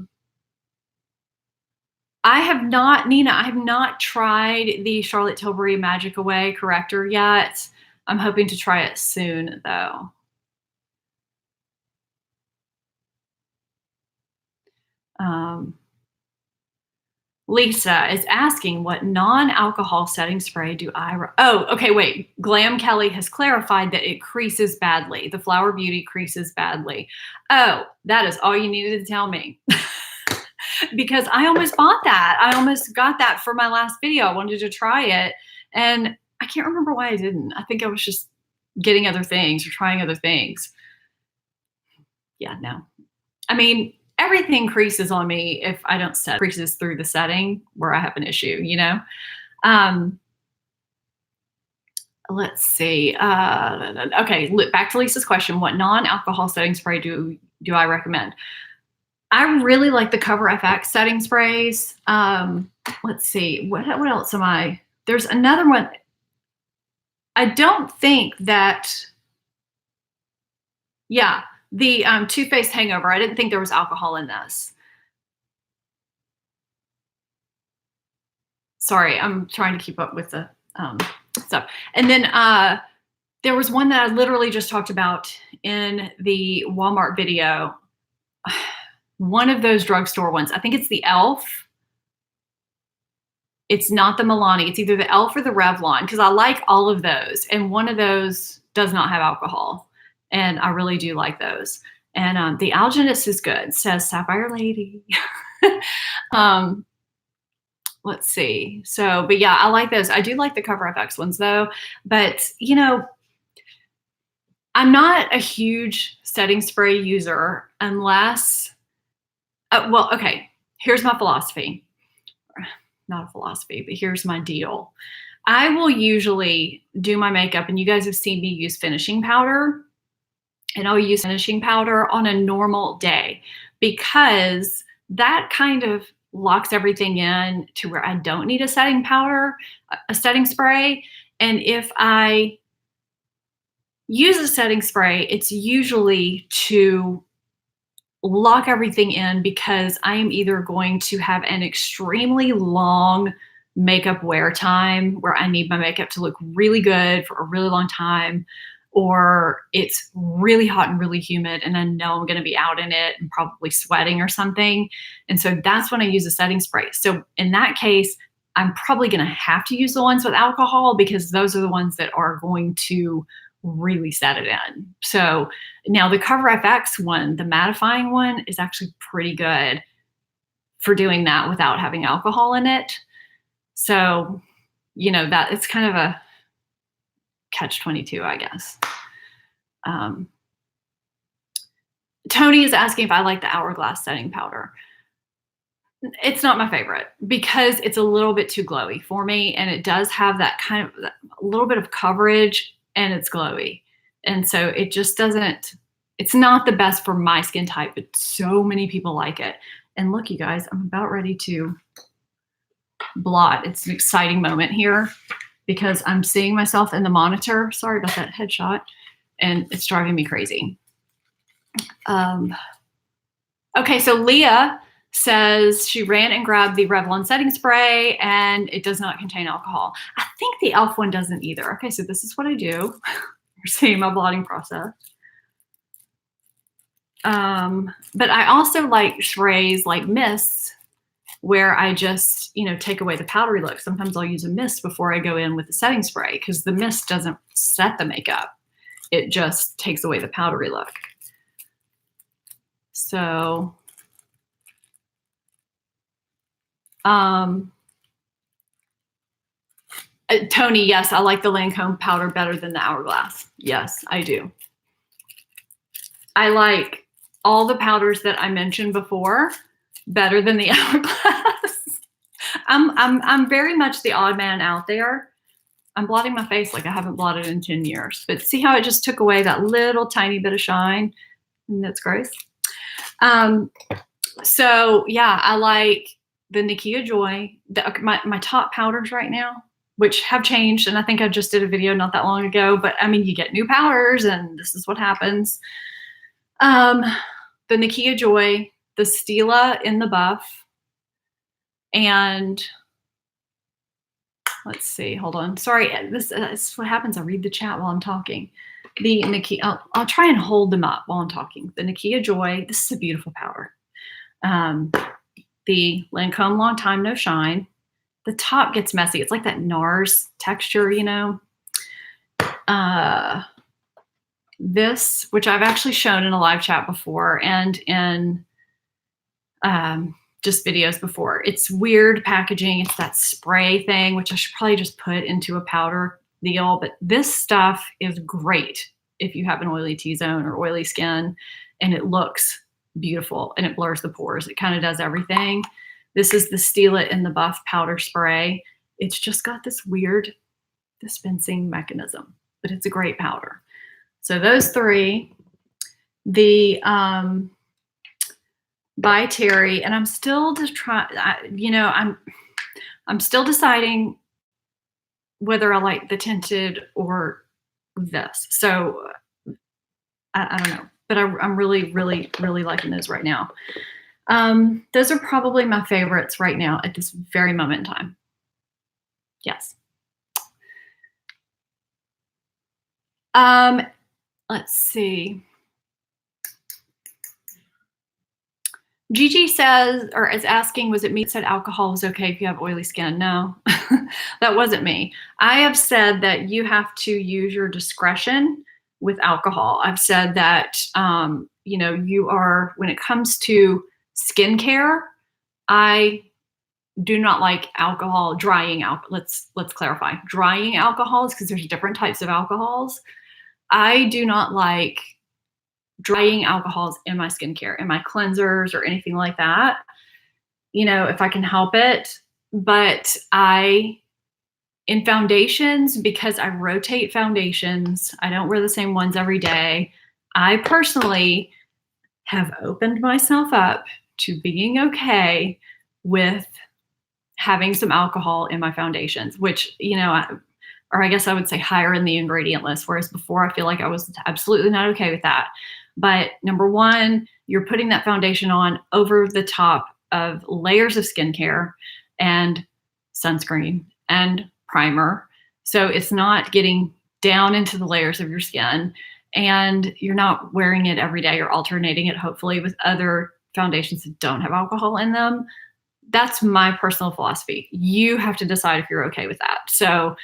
have not, Nina, I have not tried the Charlotte Tilbury Magic Away corrector yet. I'm hoping to try it soon though. Lisa is asking, what non-alcohol setting spray do I, oh, okay, wait. Glam Kelly has clarified that it creases badly. The Flower Beauty creases badly. Oh, that is all you needed to tell me. Because I almost bought that. I almost got that for my last video. I wanted to try it and I can't remember why I didn't. I think I was just getting other things or trying other things. Yeah, no. I mean, everything creases on me if I don't set creases through the setting where I have an issue, you know? let's see. Okay, back to Lisa's question. What non-alcohol setting spray do I recommend? I really like the Cover FX setting sprays. Let's see. What else am I? There's another one. I don't think that, yeah, the Too Faced Hangover. I didn't think there was alcohol in this. Sorry, I'm trying to keep up with the stuff. And then there was one that I literally just talked about in the Walmart video. One of those drugstore ones. I think it's the e.l.f. It's not the Milani. It's either the e.l.f. or the Revlon, because I like all of those. And one of those does not have alcohol. And I really do like those. And the Alginist is good, says Sapphire Lady. Let's see. So, but yeah, I like those. I do like the Cover FX ones though. But, you know, I'm not a huge setting spray user unless, well, okay, here's my philosophy. Not a philosophy, but here's my deal. I will usually do my makeup, and you guys have seen me use finishing powder, and I'll use finishing powder on a normal day because that kind of locks everything in to where I don't need a setting powder, a setting spray. And if I use a setting spray, it's usually to lock everything in because I am either going to have an extremely long makeup wear time where I need my makeup to look really good for a really long time, or it's really hot and really humid and I know I'm going to be out in it and probably sweating or something. And so that's when I use a setting spray. So in that case, I'm probably going to have to use the ones with alcohol because those are the ones that are going to really set it in. So now the Cover FX one, the mattifying one, is actually pretty good for doing that without having alcohol in it. So, you know, that it's kind of a catch-22, I guess. Tony is asking if I like the Hourglass setting powder. It's not my favorite because it's a little bit too glowy for me, and it does have that kind of a little bit of coverage, and it's glowy. And so it just doesn't, it's not the best for my skin type, but so many people like it. And look, you guys, I'm about ready to blot. It's an exciting moment here because I'm seeing myself in the monitor. Sorry about that headshot. And it's driving me crazy. Okay, so Leah says she ran and grabbed the Revlon setting spray and it does not contain alcohol. I think the e.l.f. one doesn't either. Okay, so this is what I do. You're seeing my blotting process. But I also like sprays like mists where I just, you know, take away the powdery look. Sometimes I'll use a mist before I go in with the setting spray because the mist doesn't set the makeup. It just takes away the powdery look. So, Tony, yes, I like the Lancome powder better than the Hourglass. Yes, I do. I like all the powders that I mentioned before better than the Hourglass. I'm very much the odd man out there. I'm blotting my face like I haven't blotted in 10 years. But see how it just took away that little tiny bit of shine? And that's gross. So yeah, I like the Nikia Joy. My top powders right now, which have changed, and I think I just did a video not that long ago, but I mean, you get new powders and this is what happens. The Nikia Joy, the Stila in the Buff, and let's see, hold on. Sorry, this is what happens. I read the chat while I'm talking. The Nikia, I'll try and hold them up while I'm talking. The Nikia Joy, this is a beautiful powder. The Lancome Long Time No Shine. The top gets messy. It's like that NARS texture, you know. This, which I've actually shown in a live chat before and in just videos before. It's weird packaging. It's that spray thing, which I should probably just put into a powder deal. But this stuff is great if you have an oily T-zone or oily skin, and it looks beautiful and it blurs the pores. It kind of does everything. This is the Steal It in the Buff powder spray. It's just got this weird dispensing mechanism, but it's a great powder. So those three, the by Terry, and I'm still just I'm still deciding whether I like the tinted or this. So I don't know, but I'm really, really, really liking those right now. Those are probably my favorites right now at this very moment in time. Yes. Let's see. Gigi says, or is asking, was it me that said alcohol was okay if you have oily skin? No, that wasn't me. I have said that you have to use your discretion with alcohol. I've said that, you are, when it comes to skincare, I do not like alcohol, drying alcohol. Let's clarify. Drying alcohols, because there's different types of alcohols. I do not like drying alcohols in my skincare, in my cleansers or anything like that, if I can help it. But in foundations, because I rotate foundations, I don't wear the same ones every day. I personally have opened myself up to being okay with having some alcohol in my foundations, which, or I guess I would say higher in the ingredient list, whereas before I feel like I was absolutely not okay with that. But number one, you're putting that foundation on over the top of layers of skincare and sunscreen and primer. So it's not getting down into the layers of your skin, and you're not wearing it every day. You're alternating it, hopefully, with other foundations that don't have alcohol in them. That's my personal philosophy. You have to decide if you're okay with that. So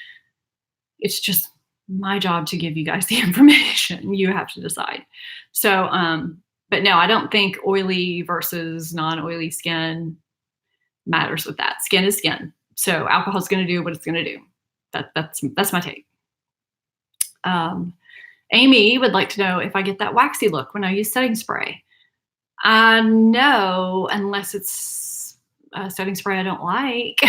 it's just my job to give you guys the information. You have to decide. So, but no, I don't think oily versus non-oily skin matters with that. Skin is skin. So alcohol is going to do what it's going to do. That's my take. Amy would like to know if I get that waxy look when I use setting spray. No, unless it's a setting spray I don't like,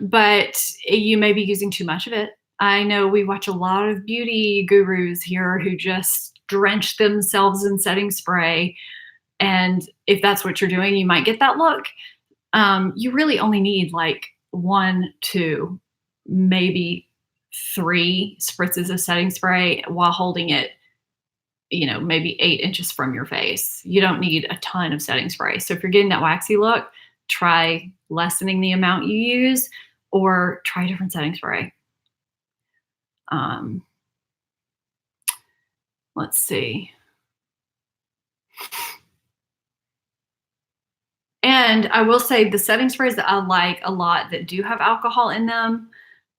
but you may be using too much of it. I know we watch a lot of beauty gurus here who just drench themselves in setting spray. And if that's what you're doing, you might get that look. You really only need like 1, 2, maybe 3 spritzes of setting spray while holding it, maybe 8 inches from your face. You don't need a ton of setting spray. So if you're getting that waxy look, try lessening the amount you use or try different setting spray. Let's see. And I will say the setting sprays that I like a lot that do have alcohol in them,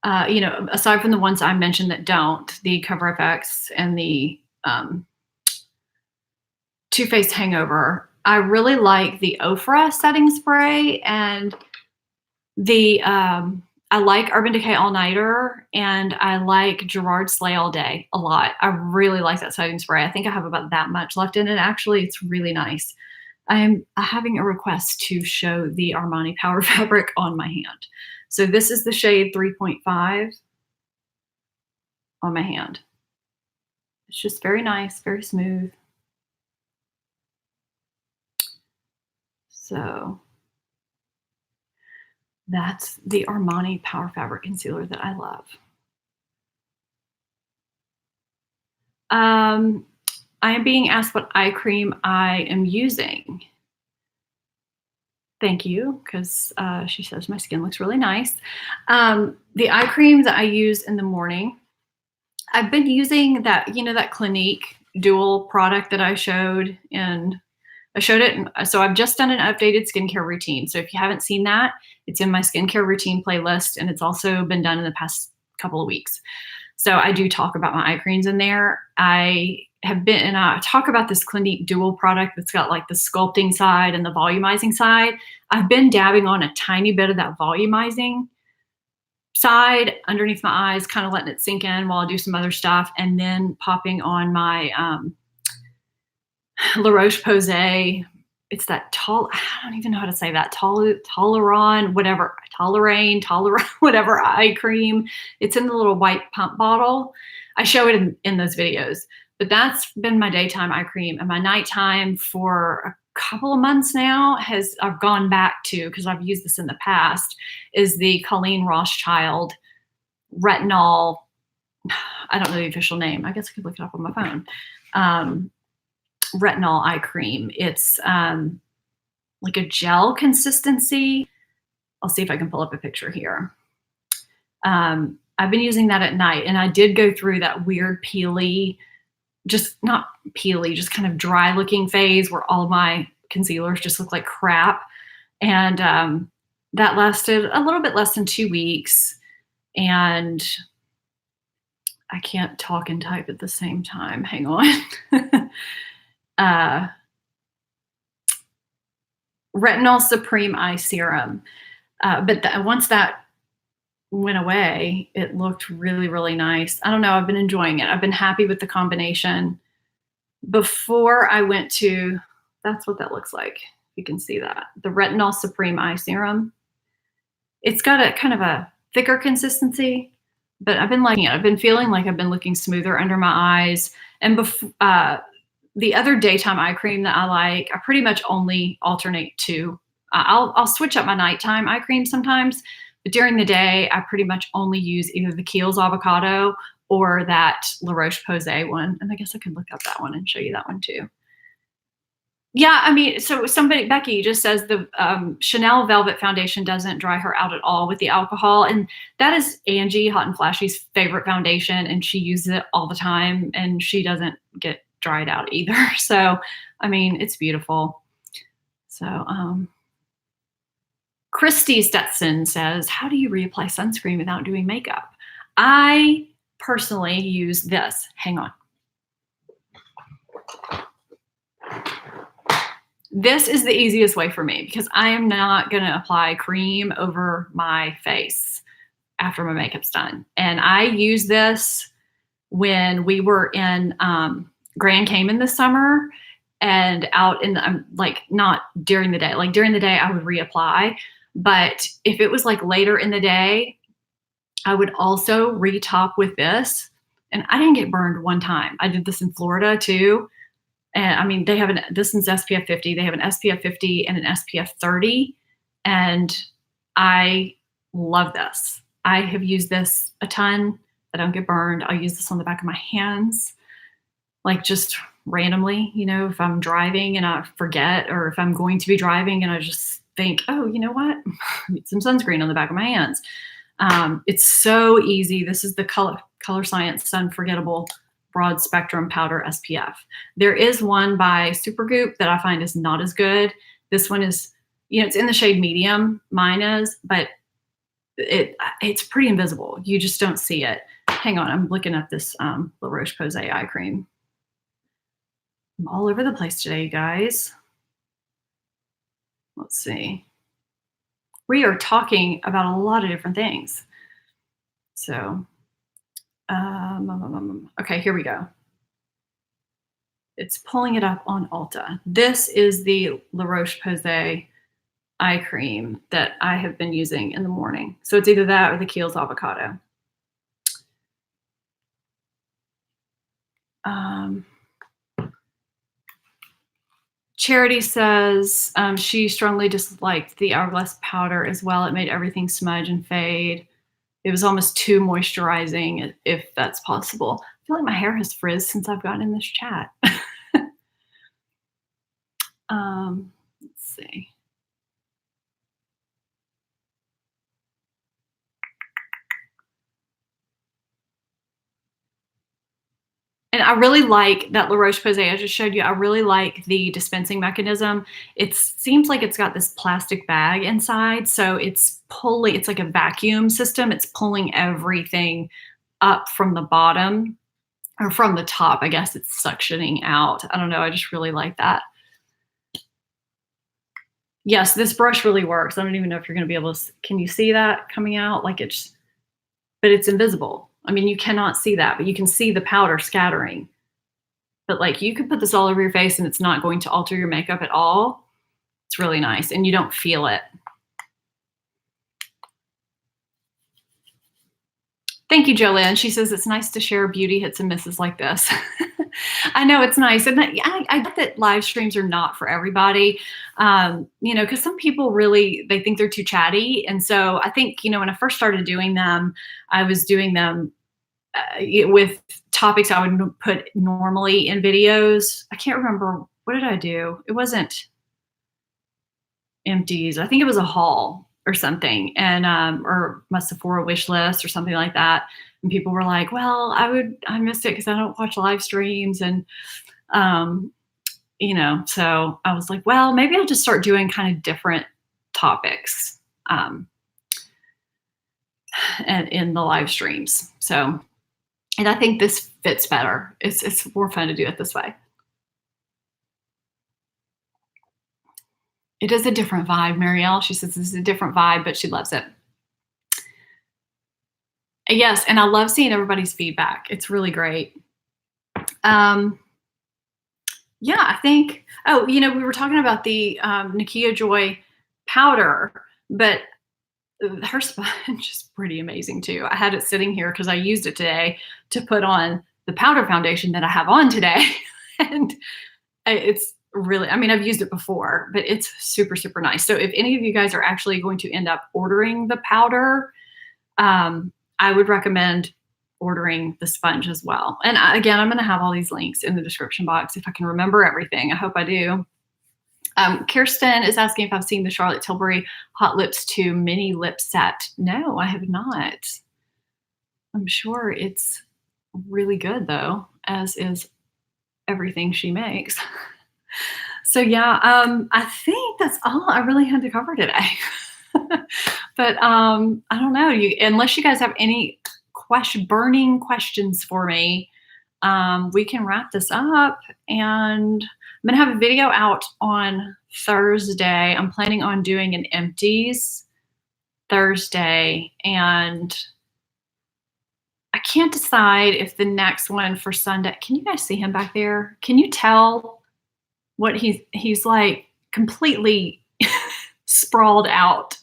aside from the ones I mentioned that don't, the Cover FX and the Too Faced Hangover, I really like the Ofra setting spray, and the I like Urban Decay All Nighter, and I like Gerard Slay All Day a lot. I really like that setting spray. I think I have about that much left in it. Actually, it's really nice. I'm having a request to show the Armani Power Fabric on my hand. So this is the shade 3.5 on my hand. It's just very nice, very smooth. So that's the Armani Power Fabric Concealer that I love. I am being asked what eye cream I am using. Thank you, because she says my skin looks really nice. The eye cream that I use in the morning, I've been using that, that Clinique dual product that I showed, and I showed it. So I've just done an updated skincare routine. So if you haven't seen that, it's in my skincare routine playlist, and it's also been done in the past couple of weeks. So I do talk about my eye creams in there. I talk about this Clinique dual product that's got like the sculpting side and the volumizing side. I've been dabbing on a tiny bit of that volumizing side underneath my eyes, kind of letting it sink in while I do some other stuff, and then popping on my La Roche-Posay it's that I don't even know how to say that, Tolerane, whatever, whatever eye cream. It's in the little white pump bottle. I show it in those videos, but that's been my daytime eye cream. And my nighttime for a couple of months now I've gone back to, because I've used this in the past, is the Colleen Rothschild retinol. I don't know the official name. I guess I could look it up on my phone. Retinol eye cream. It's like a gel consistency. I'll see if I can pull up a picture here. I've been using that at night, and I did go through that weird peely, just not peely, just kind of dry looking phase where all of my concealers just look like crap. And that lasted a little bit less than 2 weeks. And I can't talk and type at the same time. Hang on. Retinol Supreme Eye Serum. But once that went away, it looked really, really nice. I don't know. I've been enjoying it. I've been happy with the combination. Before I went to, that's what that looks like. You can see that. The Retinol Supreme Eye Serum. It's got a kind of a thicker consistency, but I've been liking it. I've been feeling like I've been looking smoother under my eyes. And the other daytime eye cream that I like, I pretty much only alternate two. I'll switch up my nighttime eye cream sometimes, but during the day, I pretty much only use either the Kiehl's Avocado or that La Roche-Posay one. And I guess I could look up that one and show you that one too. Yeah, I mean, so Becky just says the Chanel Velvet Foundation doesn't dry her out at all with the alcohol. And that is Angie, Hot and Flashy's favorite foundation, and she uses it all the time, and she doesn't get dried out either. So, I mean, it's beautiful. So, Christy Stetson says, how do you reapply sunscreen without doing makeup? I personally use this. Hang on. This is the easiest way for me because I am not going to apply cream over my face after my makeup's done. And I use this when we were in Grand Cayman this summer and out in the, like, not during the day. Like during the day, I would reapply. But if it was like later in the day, I would also retop with this. And I didn't get burned one time. I did this in Florida too. And I mean, they have this is SPF 50. They have an SPF 50 and an SPF 30. And I love this. I have used this a ton. I don't get burned. I'll use this on the back of my hands, like just randomly, you know, if I'm driving and I forget, or if I'm going to be driving and I just think, oh, you know what? I need some sunscreen on the back of my hands. It's so easy. This is the Color Science Sunforgettable Broad Spectrum Powder SPF. There is one by Supergoop that I find is not as good. This one is, you know, it's in the shade medium, mine is, but it's pretty invisible. You just don't see it. Hang on, I'm looking at this La Roche-Posay eye cream. I'm all over the place today, you guys. Let's see. We are talking about a lot of different things. So, okay, here we go. It's pulling it up on Ulta. This is the La Roche-Posay eye cream that I have been using in the morning. So it's either that or the Kiehl's Avocado. Charity says she strongly disliked the Hourglass powder as well. It made everything smudge and fade. It was almost too moisturizing, if that's possible. I feel like my hair has frizzed since I've gotten in this chat. Let's see. And I really like that La Roche-Posay I just showed you. I really like the dispensing mechanism. It seems like it's got this plastic bag inside. So it's like a vacuum system. It's pulling everything up from the bottom, or from the top. I guess it's suctioning out. I don't know. I just really like that. Yes, this brush really works. I don't even know if you're going to be able to, can you see that coming out? Like but it's invisible. I mean, you cannot see that, but you can see the powder scattering. But like, you could put this all over your face and it's not going to alter your makeup at all. It's really nice, and you don't feel it. Thank you, Jolynn. She says it's nice to share beauty hits and misses like this. I know it's nice, and I get that live streams are not for everybody. You know, because some people really they think they're too chatty, and so I think, you know, when I first started doing them, I was doing them with topics I would put normally in videos. I can't remember, what did I do? It wasn't empties. I think it was a haul or something, and or my Sephora wish list or something like that. And people were like, "Well, I missed it because I don't watch live streams," and you know, so I was like, "Well, maybe I'll just start doing kind of different topics and in the live streams." So, and I think this fits better. It's more fun to do it this way. It is a different vibe, Marielle. She says this is a different vibe, but she loves it. Yes, and I love seeing everybody's feedback. It's really great. Yeah, I think, oh, you know, we were talking about the Nakia Joy powder, but her sponge is pretty amazing too. I had it sitting here because I used it today to put on the powder foundation that I have on today. And it's really, I mean, I've used it before, but it's super, super nice. So if any of you guys are actually going to end up ordering the powder, I would recommend ordering the sponge as well. And again, I'm going to have all these links in the description box if I can remember everything. I hope I do. Kirsten is asking if I've seen the Charlotte Tilbury Hot Lips 2 mini lip set. No, I have not. I'm sure it's really good though, as is everything she makes. So yeah, I think that's all I really had to cover today. But I don't know, unless you guys have any burning questions for me, we can wrap this up. And I'm gonna have a video out on Thursday. I'm planning on doing an empties Thursday, and I can't decide if the next one for Sunday, can you guys see him back there? Can you tell what he's like completely sprawled out?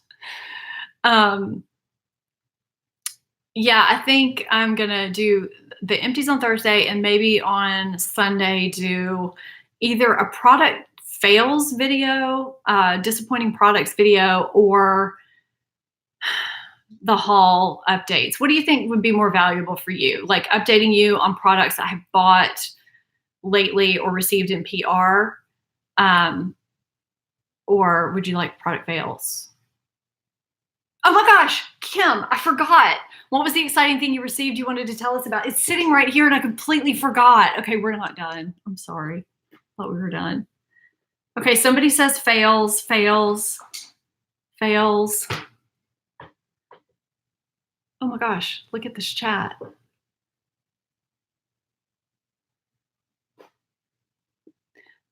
Yeah, I think I'm gonna do the empties on Thursday, and maybe on Sunday do either a product fails video, disappointing products video, or the haul updates. What do you think would be more valuable for you? Like updating you on products I have bought lately or received in PR, or would you like product fails? Oh my gosh, Kim, I forgot. What was the exciting thing you received you wanted to tell us about? It's sitting right here and I completely forgot. Okay, we're not done. I'm sorry. Thought we were done. Okay, somebody says fails, fails, fails. Oh my gosh, look at this chat.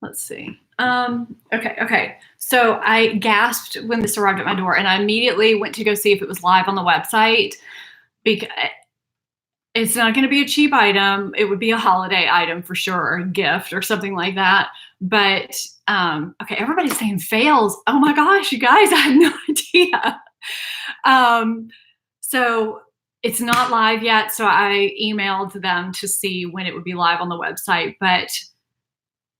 Let's see. Okay. So I gasped when this arrived at my door, and I immediately went to go see if it was live on the website, because it's not going to be a cheap item. It would be a holiday item for sure, a gift or something like that. But okay, everybody's saying fails. Oh my gosh, you guys, I have no idea. So it's not live yet. So I emailed them to see when it would be live on the website, but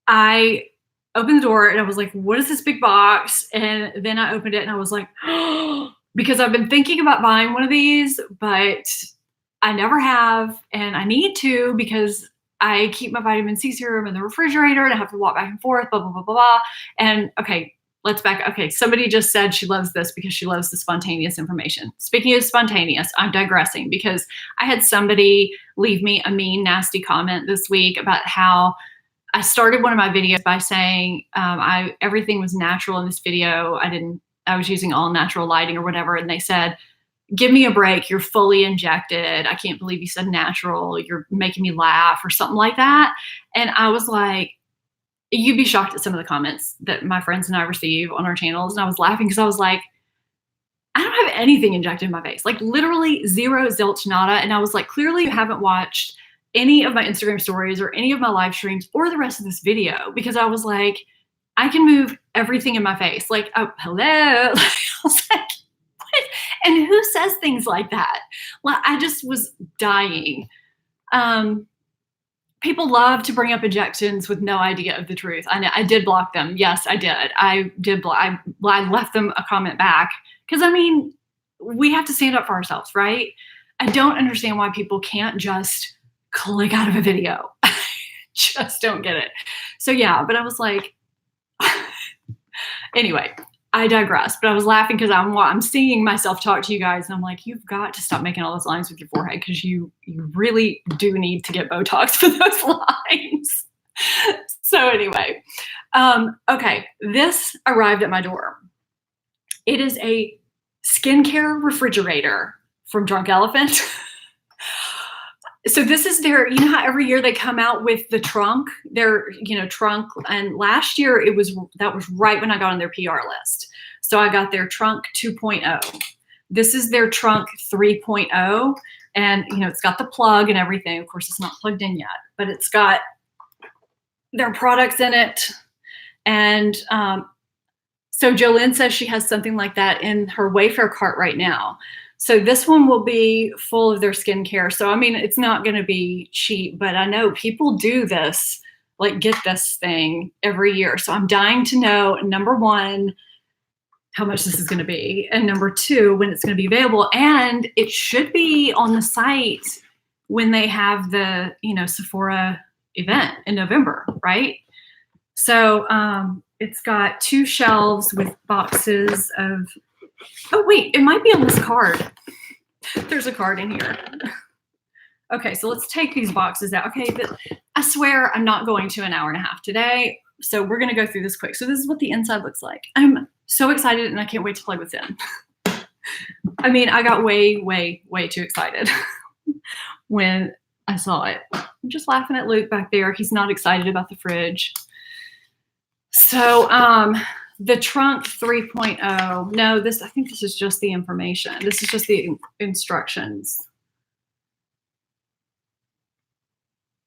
I opened the door and I was like, what is this big box? And then I opened it and I was like, oh, because I've been thinking about buying one of these, but I never have. And I need to, because I keep my vitamin C serum in the refrigerator and I have to walk back and forth, blah, blah, blah, blah, blah. And okay, let's back. Okay, somebody just said she loves this because she loves the spontaneous information. Speaking of spontaneous, I'm digressing because I had somebody leave me a mean, nasty comment this week about how I started one of my videos by saying everything was natural in this video. I was using all natural lighting or whatever. And they said, give me a break. You're fully injected. I can't believe you said natural. You're making me laugh or something like that. And I was like, you'd be shocked at some of the comments that my friends and I receive on our channels. And I was laughing because I was like, I don't have anything injected in my face, like literally zero, zilch, nada. And I was like, clearly you haven't watched any of my Instagram stories or any of my live streams or the rest of this video, because I was like, I can move everything in my face. Like, oh, hello. I was like, what? And who says things like that? Well, I just was dying. People love to bring up objections with no idea of the truth. I know I did block them. Yes, I did. I did block. I left them a comment back because I mean, we have to stand up for ourselves, right? I don't understand why people can't just click out of a video. I just don't get it. So yeah, but I was like, anyway, I digress. But I was laughing because I'm seeing myself talk to you guys, and I'm like, you've got to stop making all those lines with your forehead because you really do need to get Botox for those lines. So anyway, okay, this arrived at my door. It is a skincare refrigerator from Drunk Elephant. So this is their, you know how every year they come out with the trunk, their, trunk. And last year that was right when I got on their PR list. So I got their trunk 2.0. This is their trunk 3.0. And, it's got the plug and everything. Of course, it's not plugged in yet, but it's got their products in it. And so Jolynn says she has something like that in her Wayfair cart right now. So this one will be full of their skincare. So, I mean, it's not going to be cheap, but I know people do this, like get this thing every year. So I'm dying to know, number one, how much this is going to be. And number two, when it's going to be available. And it should be on the site when they have the, Sephora event in November, right? So it's got 2 shelves with boxes of, oh wait, it might be on this card. There's a card in here. Okay, so let's take these boxes out. Okay, but I swear I'm not going to an hour and a half today. So we're gonna go through this quick. So this is what the inside looks like. I'm so excited and I can't wait to play with them. I mean, I got way, way, way too excited when I saw it. I'm just laughing at Luke back there. He's not excited about the fridge. So the trunk 3.0, no, I think this is just the information. This is just the instructions.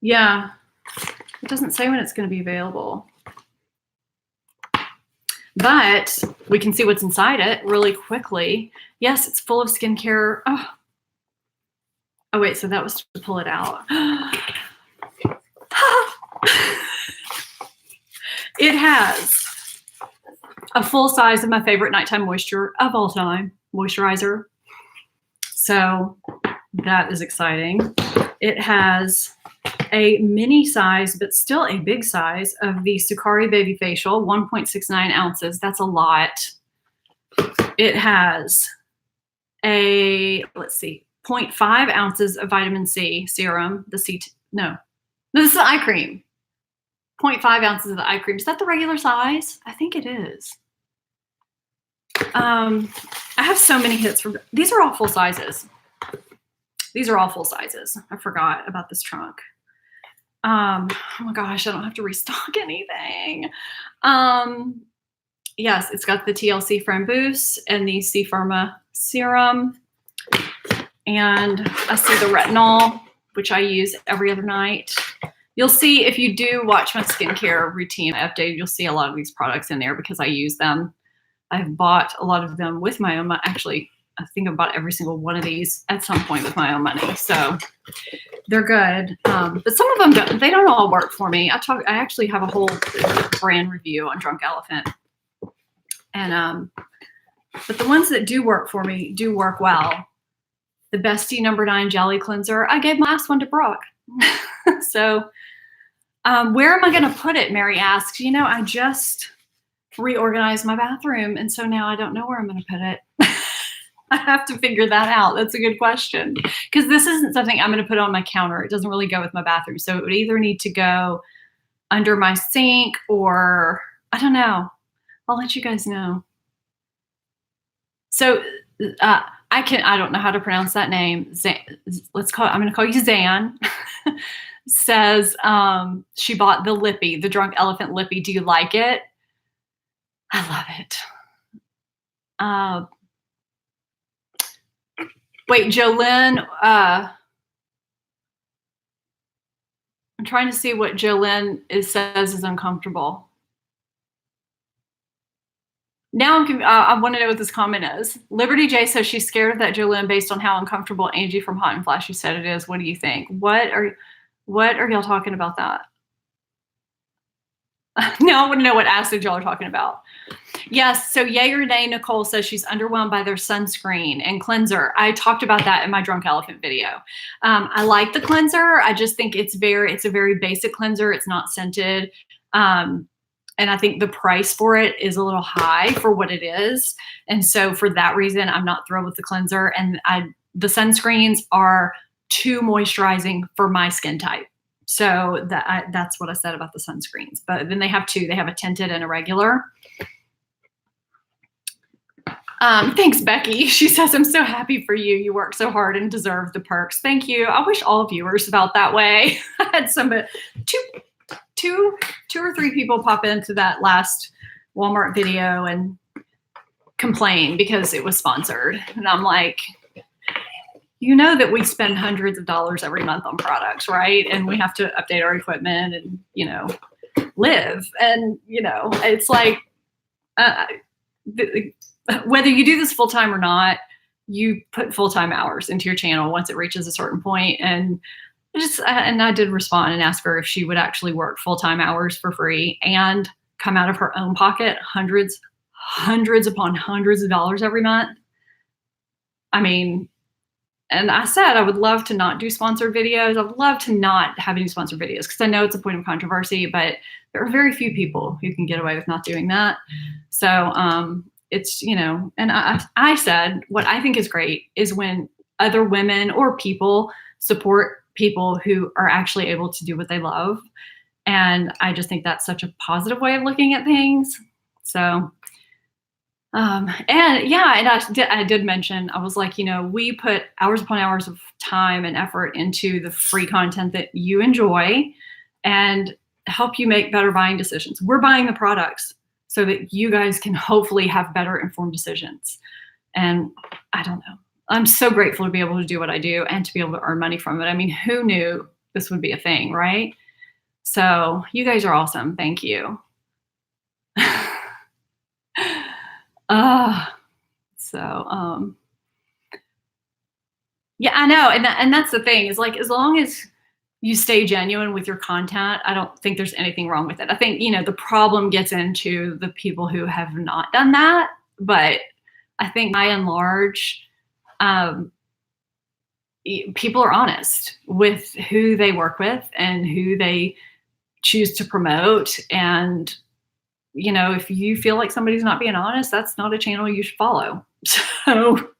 Yeah, it doesn't say when it's going to be available. But we can see what's inside it really quickly. Yes, it's full of skincare. Oh wait, so that was to pull it out. It has a full size of my favorite nighttime moisture of all time, moisturizer. So that is exciting. It has a mini size, but still a big size of the Sukari Baby Facial, 1.69 ounces. That's a lot. It has a, 0.5 ounces of vitamin C serum. This is the eye cream. 0.5 ounces of the eye cream. Is that the regular size? I think it is. I have so many hits from, these are all full sizes. These are all full sizes. I forgot about this trunk. Oh my gosh, I don't have to restock anything. Yes, it's got the TLC Friend Boost and the C Firma serum. And I see the retinol, which I use every other night. You'll see if you do watch my skincare routine update, you'll see a lot of these products in there because I use them. I've bought a lot of them with my own money. Actually, I think I've bought every single one of these at some point with my own money. So they're good. But some of them they don't all work for me. I actually have a whole brand review on Drunk Elephant. And but the ones that do work for me do work well. The Bestie No. 9 Jelly Cleanser, I gave my last one to Brooke. So where am I going to put it? Mary asks. I just reorganized my bathroom, and so now I don't know where I'm going to put it. I have to figure that out. That's a good question, because this isn't something I'm going to put on my counter. It doesn't really go with my bathroom, so it would either need to go under my sink or I don't know. I'll let you guys know. So I don't know how to pronounce that name. I'm going to call you Zan. Says she bought the Lippy, the Drunk Elephant Lippy. Do you like it? I love it. Wait, Jolynn. I'm trying to see what Jolynn says is uncomfortable. Now I want to know what this comment is. Liberty J says she's scared of that Jolene based on how uncomfortable Angie from Hot and Flashy said it is. What do you think? What are y'all talking about that? Now I want to know what acid y'all are talking about. Yes, so Yay or Nay Nicole says she's underwhelmed by their sunscreen and cleanser. I talked about that in my Drunk Elephant video. I like the cleanser. I just think it's a very basic cleanser. It's not scented. And I think the price for it is a little high for what it is. And so for that reason, I'm not thrilled with the cleanser. And the sunscreens are too moisturizing for my skin type. So that's what I said about the sunscreens. But then they have two. They have a tinted and a regular. Thanks, Becky. She says, I'm so happy for you. You work so hard and deserve the perks. Thank you. I wish all viewers felt that way. I had two or three people pop into that last Walmart video and complain because it was sponsored. And I'm like, you know that we spend hundreds of dollars every month on products, right? And we have to update our equipment and, live. And, it's like, whether you do this full time or not, you put full-time hours into your channel once it reaches a certain point. And I did respond and ask her if she would actually work full-time hours for free and come out of her own pocket hundreds upon hundreds of dollars every month. I mean, and I said I would love to not do sponsored videos. I would love to not have any sponsored videos because I know it's a point of controversy, but there are very few people who can get away with not doing that. So it's, and I said what I think is great is when other women or people support people who are actually able to do what they love. And I just think that's such a positive way of looking at things. So, I did mention, I was like, we put hours upon hours of time and effort into the free content that you enjoy and help you make better buying decisions. We're buying the products so that you guys can hopefully have better informed decisions. And I don't know. I'm so grateful to be able to do what I do and to be able to earn money from it. I mean, who knew this would be a thing, right? So you guys are awesome. Thank you. Yeah, I know. And that's the thing is like, as long as you stay genuine with your content, I don't think there's anything wrong with it. I think, the problem gets into the people who have not done that. But I think by and large, people are honest with who they work with and who they choose to promote. And, if you feel like somebody's not being honest, that's not a channel you should follow. So,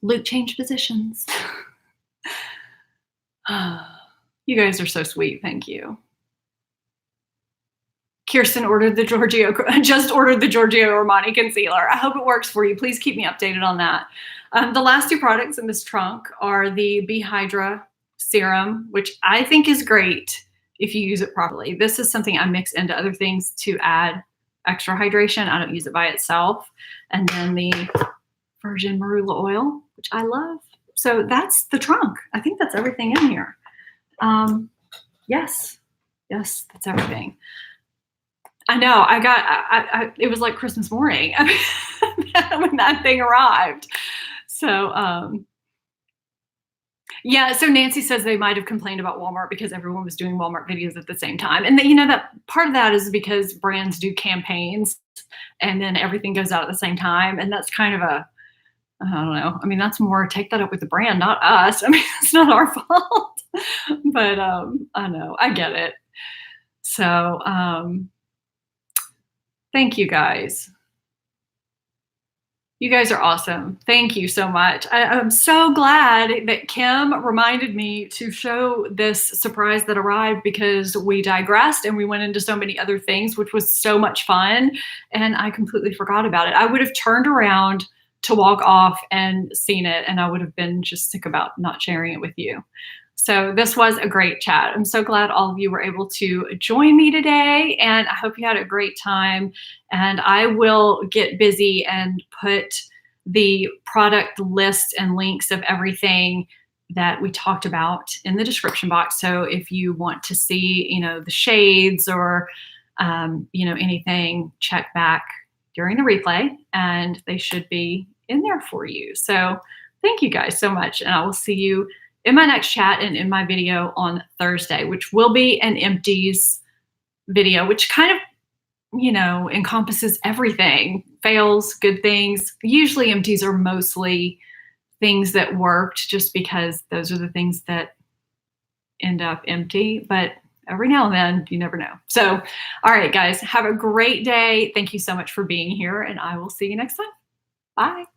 Luke changed positions. You guys are so sweet. Thank you. Kirsten just ordered the Giorgio Armani concealer. I hope it works for you. Please keep me updated on that. The last two products in this trunk are the Be Hydra serum, which I think is great if you use it properly. This is something I mix into other things to add extra hydration. I don't use it by itself. And then the virgin marula oil, which I love. So that's the trunk. I think that's everything in here. Yes, that's everything. I know. It was like Christmas morning when that thing arrived. So, yeah. So Nancy says they might have complained about Walmart because everyone was doing Walmart videos at the same time. And that part of that is because brands do campaigns and then everything goes out at the same time. And that's kind of I don't know. I mean, that's more take that up with the brand, not us. I mean, it's not our fault, but I know, I get it. So, thank you guys. You guys are awesome. Thank you so much. I'm so glad that Kim reminded me to show this surprise that arrived because we digressed and we went into so many other things, which was so much fun. And I completely forgot about it. I would have turned around to walk off and seen it, and I would have been just sick about not sharing it with you. So this was a great chat. I'm so glad all of you were able to join me today, and I hope you had a great time. And I will get busy and put the product list and links of everything that we talked about in the description box. So if you want to see, the shades or you know, anything, check back during the replay and they should be in there for you. So thank you guys so much. And I will see you in my next chat and in my video on Thursday, which will be an empties video, which kind of, you know, encompasses everything, fails, good things. Usually empties are mostly things that worked just because those are the things that end up empty, but every now and then you never know. So, all right, guys, have a great day. Thank you so much for being here and I will see you next time. Bye.